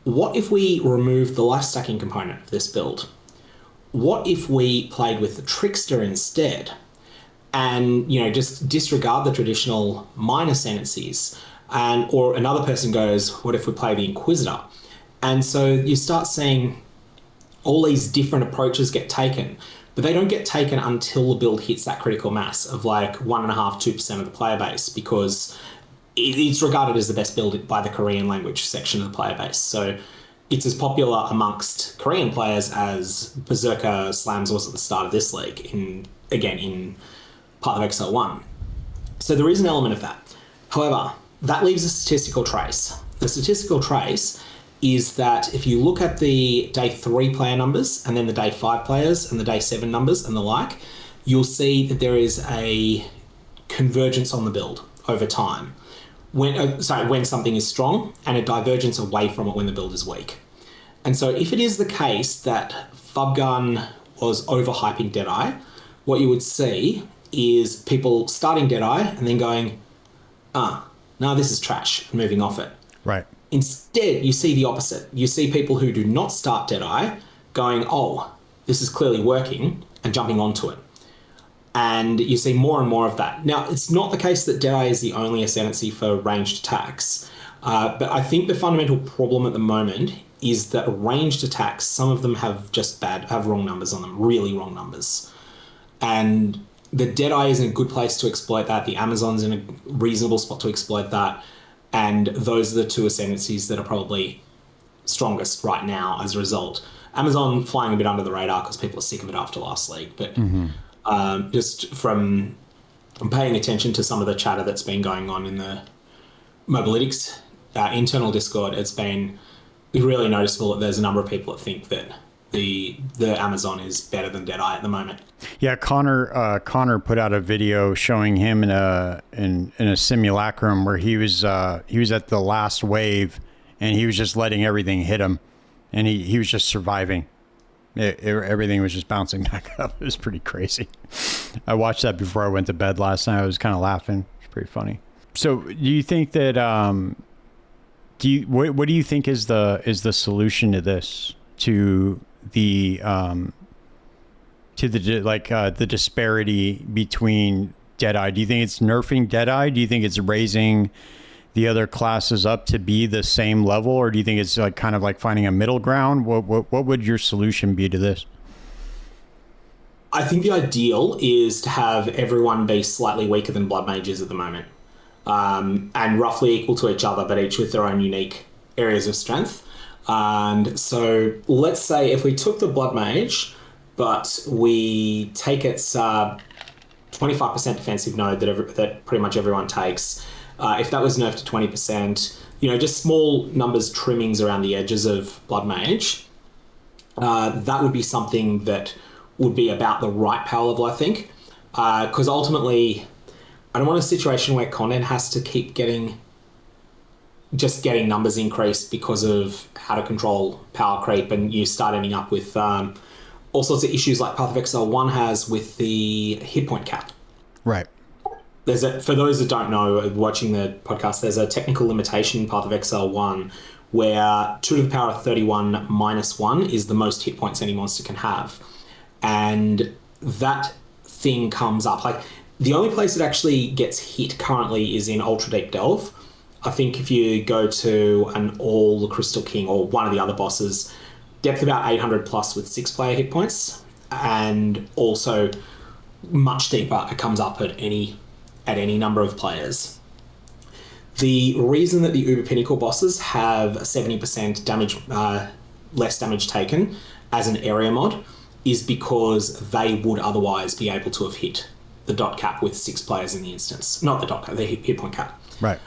Speaker 2: what if we remove the life stacking component of this build? What if we played with the Trickster instead? And, just disregard the traditional mine ascendancies. Or another person goes, what if we play the Inquisitor? And so you start seeing all these different approaches get taken, but they don't get taken until the build hits that critical mass of like 1.5%, 2% of the player base, because it's regarded as the best build by the Korean language section of the player base. So it's as popular amongst Korean players as Berserker Slams was at the start of this league, in Path of Exile 1. So there is an element of that. However, that leaves a statistical trace. The statistical trace is that if you look at the day 3 player numbers and then the day 5 players and the day 7 numbers and the like, you'll see that there is a convergence on the build over time. When something is strong, and a divergence away from it when the build is weak. And so if it is the case that Fubgun was overhyping Deadeye, what you would see is people starting Deadeye and then going, no, this is trash, and moving off it.
Speaker 1: Right.
Speaker 2: Instead, you see the opposite. You see people who do not start Deadeye going, oh, this is clearly working, and jumping onto it. And you see more and more of that. Now, it's not the case that Deadeye is the only ascendancy for ranged attacks, but I think the fundamental problem at the moment is that ranged attacks, some of them have wrong numbers on them, really wrong numbers. And the Deadeye is in a good place to exploit that. The Amazon's in a reasonable spot to exploit that. And those are the two ascendancies that are probably strongest right now as a result. Amazon flying a bit under the radar because people are sick of it after last league. But just from paying attention to some of the chatter that's been going on in the Mobalytics internal Discord, it's been really noticeable that there's a number of people that think that the Amazon is better than Deadeye at the moment.
Speaker 1: Yeah, Connor put out a video showing him in a simulacrum where he was at the last wave and he was just letting everything hit him, and he was just surviving. Everything was just bouncing back up. It was pretty crazy. I watched that before I went to bed last night. I was kind of laughing. It's pretty funny. So, do you think that what do you think is the solution to this, to the disparity between Deadeye? Do you think it's nerfing Deadeye? Do you think it's raising the other classes up to be the same level, or do you think it's like kind of like finding a middle ground? What would your solution be to this?
Speaker 2: I think the ideal is to have everyone be slightly weaker than Blood Mages at the moment, and roughly equal to each other, but each with their own unique areas of strength. And so let's say if we took the Blood Mage, but we take its 25% defensive node that pretty much everyone takes, if that was nerfed to 20%, just small numbers, trimmings around the edges of Blood Mage, that would be something that would be about the right power level, I think. Because ultimately, I don't want a situation where content has to keep getting numbers increased because of out of control power creep, and you start ending up with all sorts of issues like Path of Exile 1 has with the hit point cap.
Speaker 1: Right.
Speaker 2: For those that don't know, watching the podcast, there's a technical limitation in Path of Exile 1 where 2 to the power of 31 minus 1 is the most hit points any monster can have. And that thing comes up. Like, the only place it actually gets hit currently is in Ultra Deep Delve. I think if you go to an All the Crystal King or one of the other bosses, depth about 800 plus with 6 player hit points, and also much deeper, it comes up at any number of players. The reason that the Uber Pinnacle bosses have 70% damage, less damage taken as an area mod is because they would otherwise be able to have hit the dot cap with 6 players in the instance. Not the dot cap, the hit point cap.
Speaker 1: Right.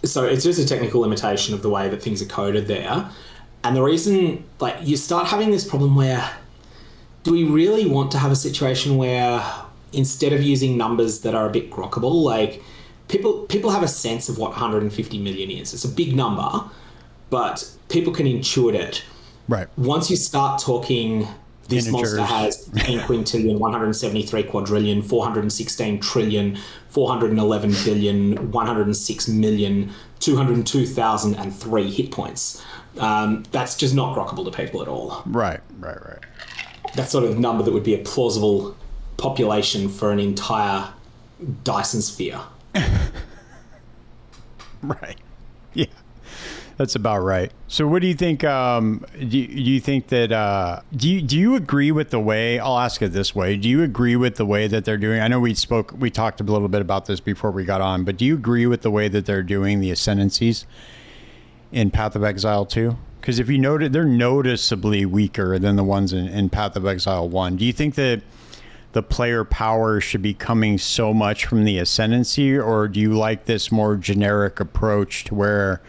Speaker 2: So it's just a technical limitation of the way that things are coded there. And the reason, you start having this problem where, do we really want to have a situation where instead of using numbers that are a bit grokkable, people have a sense of what 150 million is. It's a big number, but people can intuit it.
Speaker 1: Right.
Speaker 2: Once you start talking This
Speaker 1: Integers.
Speaker 2: monster has 10 quintillion, 173 quadrillion, 416 trillion, 411 billion, 106 million, 202,003 hit points. That's just not grokkable to people at all.
Speaker 1: Right.
Speaker 2: That sort of number that would be a plausible population for an entire Dyson sphere.
Speaker 1: Right. Yeah. That's about right. So what do you think, do you think that, do you agree with the way, I'll ask it this way, do you agree with the way that they're doing, I know we talked a little bit about this before we got on, but do you agree with the way that they're doing the Ascendancies in Path of Exile 2? Because if you noted, they're noticeably weaker than the ones in Path of Exile 1. Do you think that the player power should be coming so much from the Ascendancy, or do you like this more generic approach to where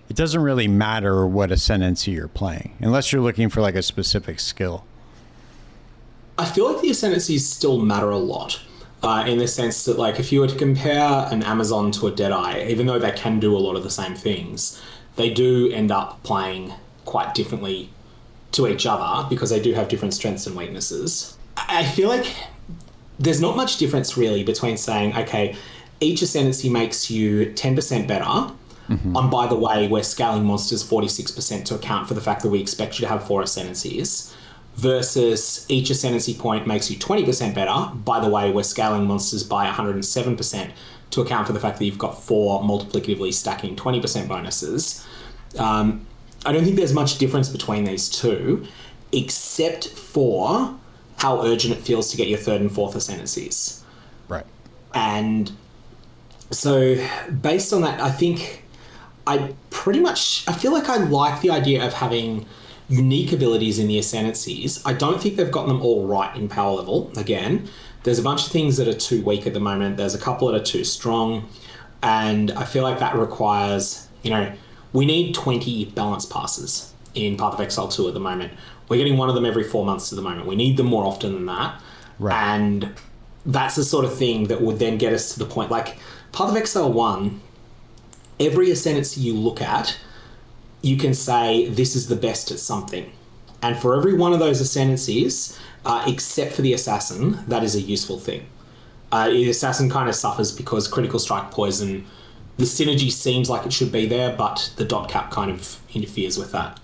Speaker 1: it doesn't really matter what Ascendancy you're playing, unless you're looking for like a specific skill?
Speaker 2: I feel like the Ascendancies still matter a lot, in the sense that, like, if you were to compare an Amazon to a Deadeye, even though they can do a lot of the same things, they do end up playing quite differently to each other because they do have different strengths and weaknesses. I feel like there's not much difference really between saying, okay, each Ascendancy makes you 10% better, and by the way, we're scaling monsters 46% to account for the fact that we expect you to have 4 Ascendancies, versus each Ascendancy point makes you 20% better. By the way, we're scaling monsters by 107% to account for the fact that you've got 4 multiplicatively stacking 20% bonuses. I don't think there's much difference between these two, except for how urgent it feels to get your 3rd and 4th Ascendancies.
Speaker 1: Right.
Speaker 2: And so based on that, I think I feel like I like the idea of having unique abilities in the Ascendancies. I don't think they've gotten them all right in power level. Again, there's a bunch of things that are too weak at the moment. There's a couple that are too strong. And I feel like that requires, we need 20 balance passes in Path of Exile 2 at the moment. We're getting one of them every 4 months at the moment. We need them more often than that.
Speaker 1: Right.
Speaker 2: And that's the sort of thing that would then get us to the point. Like, Path of Exile 1, every Ascendancy you look at, you can say, this is the best at something. And for every one of those Ascendancies, except for the Assassin, that is a useful thing. The Assassin kind of suffers because critical strike poison, the synergy seems like it should be there, but the dot cap kind of interferes with that.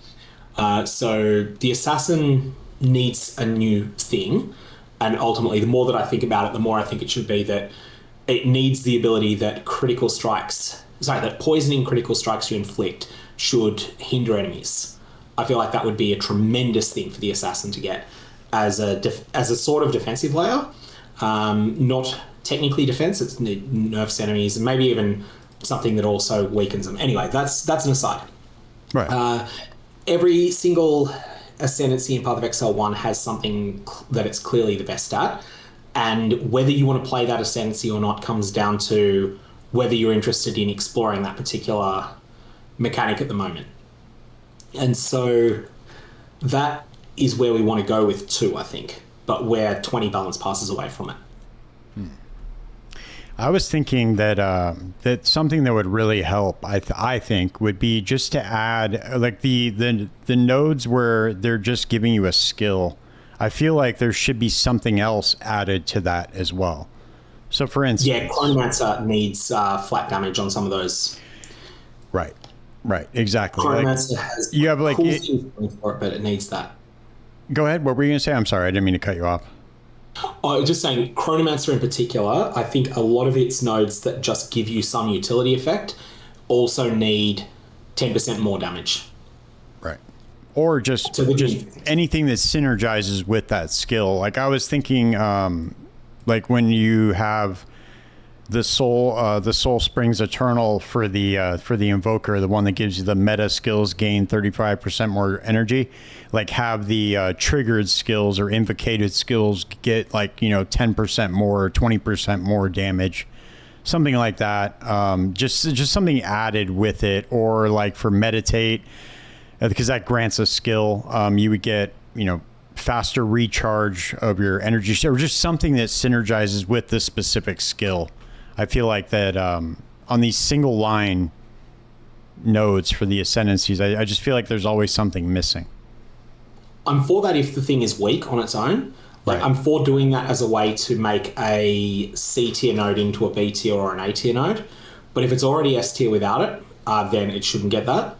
Speaker 2: So the Assassin needs a new thing. And ultimately, the more that I think about it, the more I think it should be that it needs the ability that that poisoning critical strikes you inflict should hinder enemies. I feel like that would be a tremendous thing for the Assassin to get as a sort of defensive layer. Not technically defense, it nerfs enemies, and maybe even something that also weakens them. Anyway, that's an aside.
Speaker 1: Right.
Speaker 2: Every single Ascendancy in Path of Exile 1 has something that it's clearly the best at, and whether you want to play that Ascendancy or not comes down to whether you're interested in exploring that particular mechanic at the moment. And so that is where we want to go with 2, I think, but we're 20 balance passes away from it.
Speaker 1: I was thinking that that something that would really help, I think, would be just to add like the nodes where they're just giving you a skill. I feel like there should be something else added to that as well. So, for instance,
Speaker 2: yeah, Chronomancer needs flat damage on some of those.
Speaker 1: Right, exactly.
Speaker 2: Chronomancer has
Speaker 1: you have like
Speaker 2: cool things for it, but it needs that.
Speaker 1: Go ahead. What were you gonna say? I'm sorry, I didn't mean to cut you off.
Speaker 2: I was just saying, Chronomancer in particular, I think a lot of its nodes that just give you some utility effect also need 10% more damage.
Speaker 1: Right. Or just anything that synergizes with that skill. Like I was thinking, like when you have the soul springs eternal for the invoker, the one that gives you the meta skills gain 35% more energy, like have the triggered skills or invocated skills get like 10% more or 20% more damage, something like that. Just something added with it. Or like for meditate, because that grants a skill, you would get faster recharge of your energy, or just something that synergizes with this specific skill. I feel like that on these single line nodes for the Ascendancies, I just feel like there's always something missing.
Speaker 2: I'm for that if the thing is weak on its own. Like,
Speaker 1: Right.
Speaker 2: I'm for doing that as a way to make a C tier node into a B tier or an A tier node. But if it's already S tier without it, then it shouldn't get that.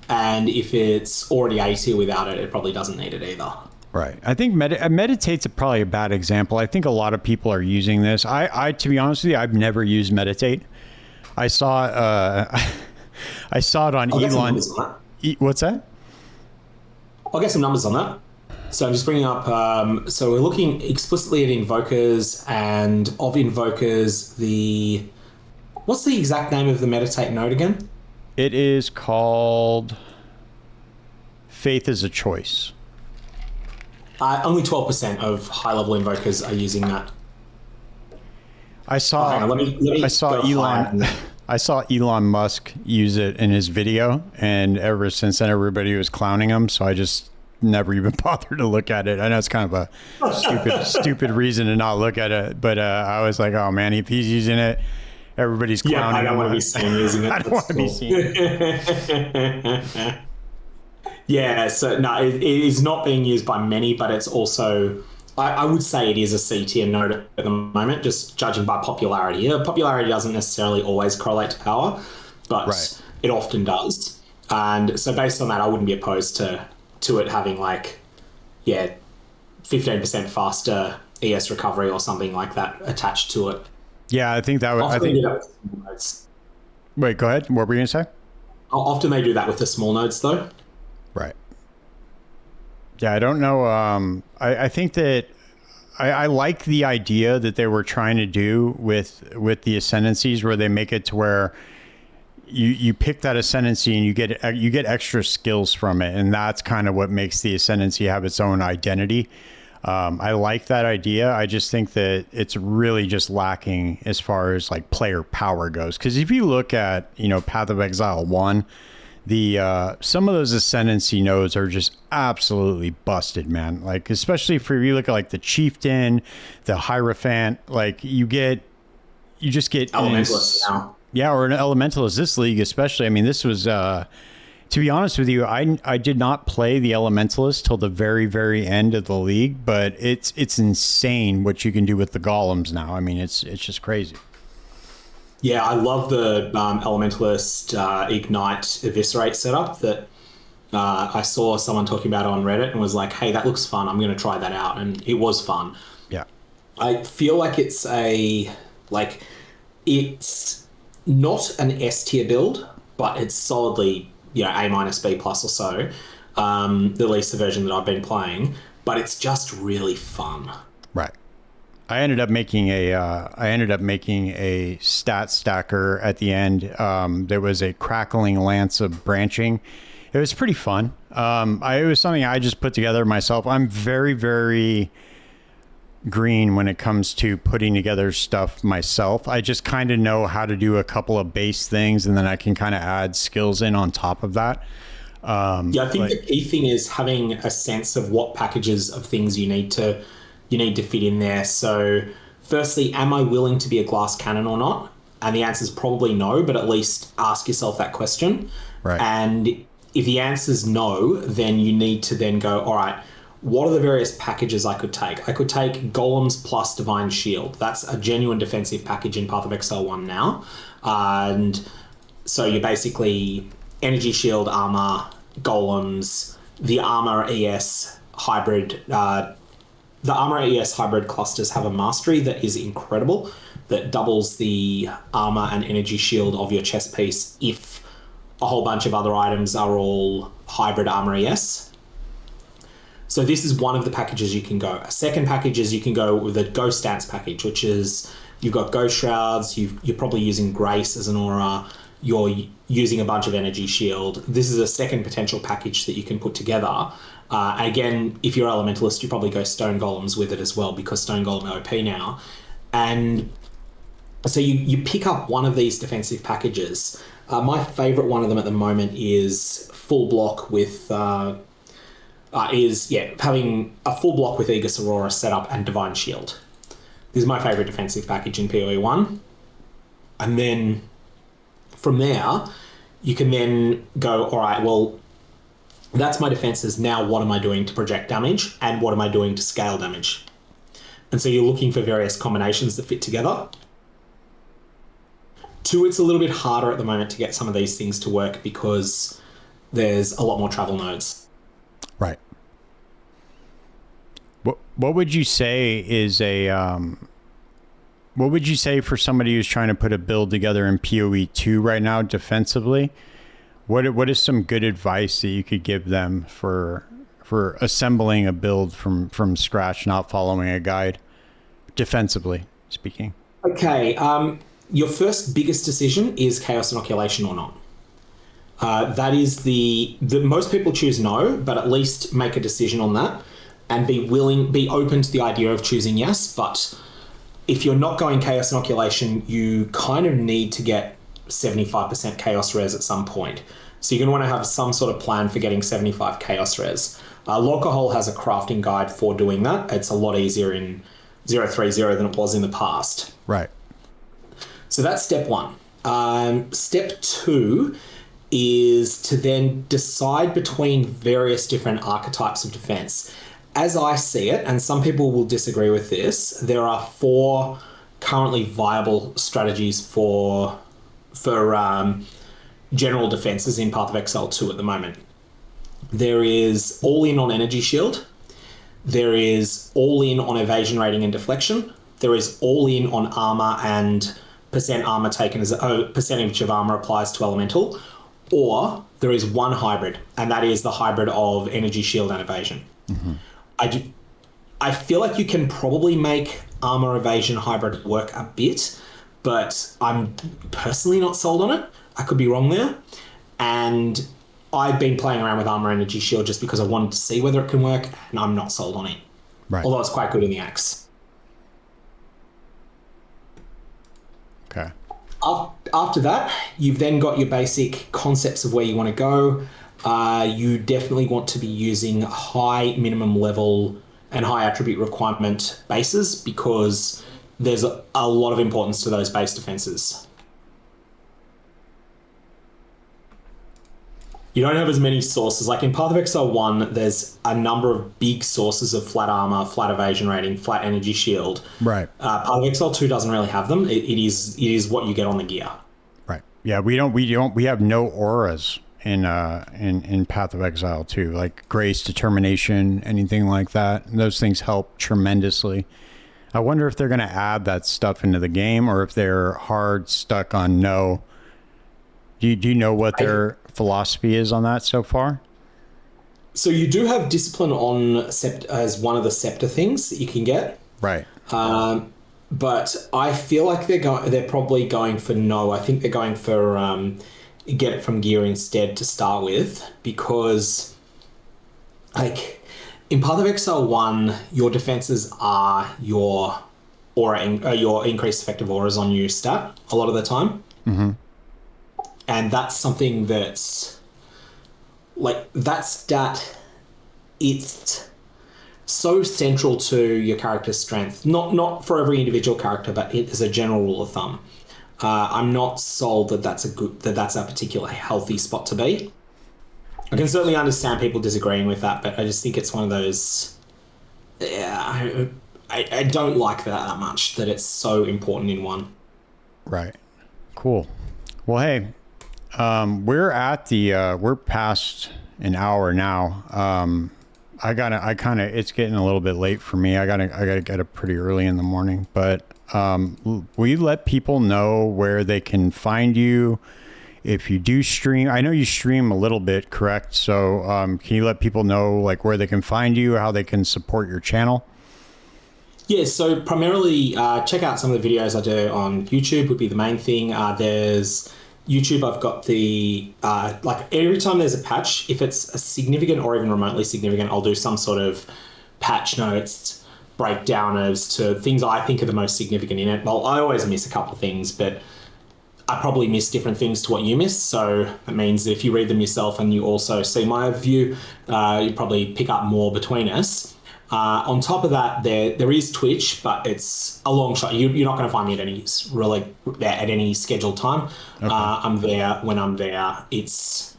Speaker 2: And if it's already A tier without it, it probably doesn't need it either.
Speaker 1: Right. I think Meditate's probably a bad example. I think a lot of people are using this. I to be honest with you, I've never used Meditate. I saw I saw it on Elon. What's that?
Speaker 2: I'll get some numbers on that. So I'm just bringing up, so we're looking explicitly at invokers, and of invokers, what's the exact name of the Meditate node again?
Speaker 1: It is called Faith is a Choice.
Speaker 2: Only 12% of high-level invokers are using that.
Speaker 1: I saw Elon Musk use it in his video, and ever since then everybody was clowning him, so I just never even bothered to look at it. I know it's kind of a stupid reason to not look at it, but I was like, oh man, if he's using it, everybody's clowning him.
Speaker 2: I don't want to be seen using it.
Speaker 1: I don't want to be seen.
Speaker 2: Yeah, so no, it is not being used by many, but it's also, I would say it is a C tier node at the moment, just judging by popularity. Yeah, popularity doesn't necessarily always correlate to power, but it often does. And so based on that, I wouldn't be opposed to it having 15% faster ES recovery or something like that attached to it.
Speaker 1: Yeah, I think that would. Wait, go ahead. What were you gonna say?
Speaker 2: Often they do that with the small nodes, though.
Speaker 1: Right. Yeah, I don't know. I think that I like the idea that they were trying to do with the ascendancies, where they make it to where you pick that ascendancy and you get extra skills from it, and that's kind of what makes the ascendancy have its own identity. I like that idea. I just think that it's really just lacking as far as like player power goes. Because if you look at Path of Exile 1, some of those ascendancy nodes are just absolutely busted, man. Like, especially if you look at like the chieftain, the hierophant, like you just get
Speaker 2: elementalist now.
Speaker 1: Yeah, or an elementalist this league especially. I mean, this was to be honest with you, I did not play the elementalist till the very, very end of the league, but it's insane what you can do with the golems now. I mean, it's just crazy.
Speaker 2: Yeah, I love the elementalist ignite eviscerate setup that I saw someone talking about on Reddit and was like, hey, that looks fun. I'm going to try that out. And it was fun.
Speaker 1: Yeah.
Speaker 2: I feel like it's not an S tier build, but it's solidly, A minus B plus or so, at least the version that I've been playing, but it's just really fun.
Speaker 1: Right. I ended up making a stat stacker at the end. There was a crackling lance of branching. It was pretty fun. It was something I just put together myself. I'm very, very green when it comes to putting together stuff myself. I just kind of know how to do a couple of base things, and then I can kind of add skills in on top of that.
Speaker 2: I think the key thing is having a sense of what packages of things you need to fit in there. So firstly, am I willing to be a glass cannon or not? And the answer is probably no, but at least ask yourself that question.
Speaker 1: Right.
Speaker 2: And if the answer is no, then you need to then go, all right, what are the various packages I could take? I could take Golems plus Divine Shield. That's a genuine defensive package in Path of Exile 1 now. And so you're basically Energy Shield, Armor, Golems, the Armor ES hybrid. The Armor ES hybrid clusters have a mastery that is incredible, that doubles the Armor and Energy Shield of your chest piece if a whole bunch of other items are all hybrid Armor ES. So this is one of the packages you can go. A second package is you can go with a Ghost Dance package, which is you've got Ghost Shrouds, you're probably using Grace as an aura, you're using a bunch of Energy Shield. This is a second potential package that you can put together. Again, if you're Elementalist, you probably go Stone Golems with it as well, because Stone Golem are OP now. And so you pick up one of these defensive packages. My favorite one of them at the moment is full block with... having a full block with Aegis Aurora set up and Divine Shield. This is my favorite defensive package in POE1. And then from there, you can then go, all right, well, That's my defenses. Now what am I doing to project damage and what am I doing to scale damage? And so you're looking for various combinations that fit together. 2, it's a little bit harder at the moment to get some of these things to work because there's a lot more travel nodes.
Speaker 1: Right. What would you say is what would you say for somebody who's trying to put a build together in POE2 right now defensively? What is some good advice that you could give them for assembling a build from scratch, not following a guide, defensively speaking?
Speaker 2: Okay, your first biggest decision is Chaos Inoculation or not. That is the most people choose no, but at least make a decision on that and be open to the idea of choosing yes. But if you're not going Chaos Inoculation, you kind of need to get 75% Chaos Res at some point. So you're going to want to have some sort of plan for getting 75 Chaos Res. Lockerhole has a crafting guide for doing that. It's a lot easier in 0.30 than it was in the past.
Speaker 1: Right.
Speaker 2: So that's step 1. Step 2 is to then decide between various different archetypes of defense. As I see it, and some people will disagree with this, there are 4 currently viable strategies for general defenses in Path of Exile 2 at the moment. There is all in on energy shield. There is all in on evasion rating and deflection. There is all in on armor and percent armor taken as a percentage of armor applies to elemental. Or there is one hybrid, and that is the hybrid of energy shield and evasion. Mm-hmm. I feel like you can probably make armor evasion hybrid work a bit, but I'm personally not sold on it. I could be wrong there. And I've been playing around with armor energy shield just because I wanted to see whether it can work, and I'm not sold on it. Right. Although it's quite good in the axe.
Speaker 1: Okay.
Speaker 2: After that, you've then got your basic concepts of where you want to go. You definitely want to be using high minimum level and high attribute requirement bases because there's a lot of importance to those base defenses. You don't have as many sources. Like in Path of Exile 1, there's a number of big sources of flat armor, flat evasion rating, flat energy shield.
Speaker 1: Right.
Speaker 2: Path of Exile 2 doesn't really have them. It is what you get on the gear.
Speaker 1: Right. Yeah, we have no auras in Path of Exile 2, like grace, determination, anything like that. And those things help tremendously. I wonder if they're going to add that stuff into the game or if they're hard stuck on no. Do you know what their philosophy is on that so far?
Speaker 2: So you do have discipline on as one of the scepter things that you can get.
Speaker 1: Right.
Speaker 2: But I feel like they're probably going for no. I think they're going for get it from gear instead to start with, because like in Path of Exile 1, your defenses are your aura, your increased effective auras on you stat a lot of the time. Mm-hmm. And that's something that's like that stat, it's so central to your character's strength. Not for every individual character, but it is a general rule of thumb. I'm not sold that that's a particularly healthy spot to be. I can certainly understand people disagreeing with that, but I just think it's one of those. Yeah, I don't like that much. That it's so important in one.
Speaker 1: Right. Cool. Well, hey. We're past an hour now. It's getting a little bit late for me. I gotta get up pretty early in the morning, but, will you let people know where they can find you if you do stream? I know you stream a little bit, correct? So, can you let people know like where they can find you, how they can support your channel?
Speaker 2: Yeah, so primarily, check out some of the videos I do on YouTube would be the main thing. There's YouTube, I've got the, like every time there's a patch, if it's a significant or even remotely significant, I'll do some sort of patch notes, breakdown as to things I think are the most significant in it. Well, I always miss a couple of things, but I probably miss different things to what you miss. So that means that if you read them yourself and you also see my view, you probably pick up more between us. On top of that, there is Twitch, but it's a long shot. You're not going to find me at any scheduled time. Okay. I'm there when I'm there. It's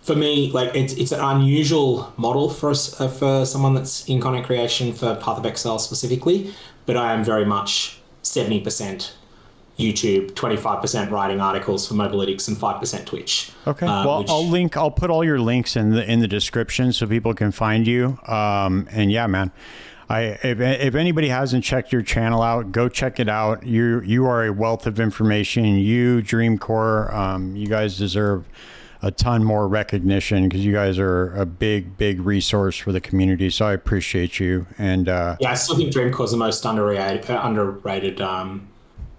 Speaker 2: for me, like it's an unusual model for for someone that's in content creation for Path of Exile specifically, but I am very much 70% YouTube, 25% writing articles for Mobalytics, and 5% Twitch.
Speaker 1: Okay. Well, I'll put all your links in the description so people can find you. And yeah, man, if anybody hasn't checked your channel out, go check it out. You are a wealth of information. You, Dreamcore, you guys deserve a ton more recognition because you guys are a big resource for the community. So I appreciate you. And
Speaker 2: yeah, I still think Dreamcore is the most underrated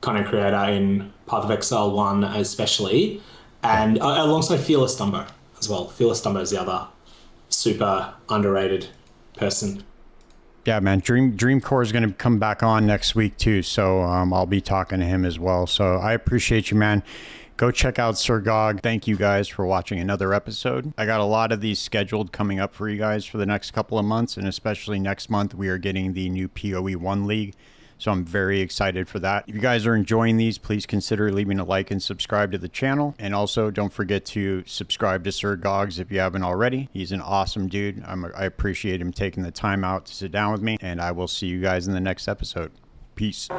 Speaker 2: content creator in Path of Exile 1 especially, and alongside Fearless Dumbo as well. Fearless Dumbo is the other super underrated person.
Speaker 1: Yeah, man, Dreamcore is going to come back on next week too, so I'll be talking to him as well. So I appreciate you, man. Go check out SirGog. Thank you guys for watching another episode. I got a lot of these scheduled coming up for you guys for the next couple of months, and especially next month we are getting the new POE1 League. So I'm very excited for that. If you guys are enjoying these, please consider leaving a like and subscribe to the channel. And also don't forget to subscribe to SirGogs if you haven't already. He's an awesome dude. I appreciate him taking the time out to sit down with me. And I will see you guys in the next episode. Peace.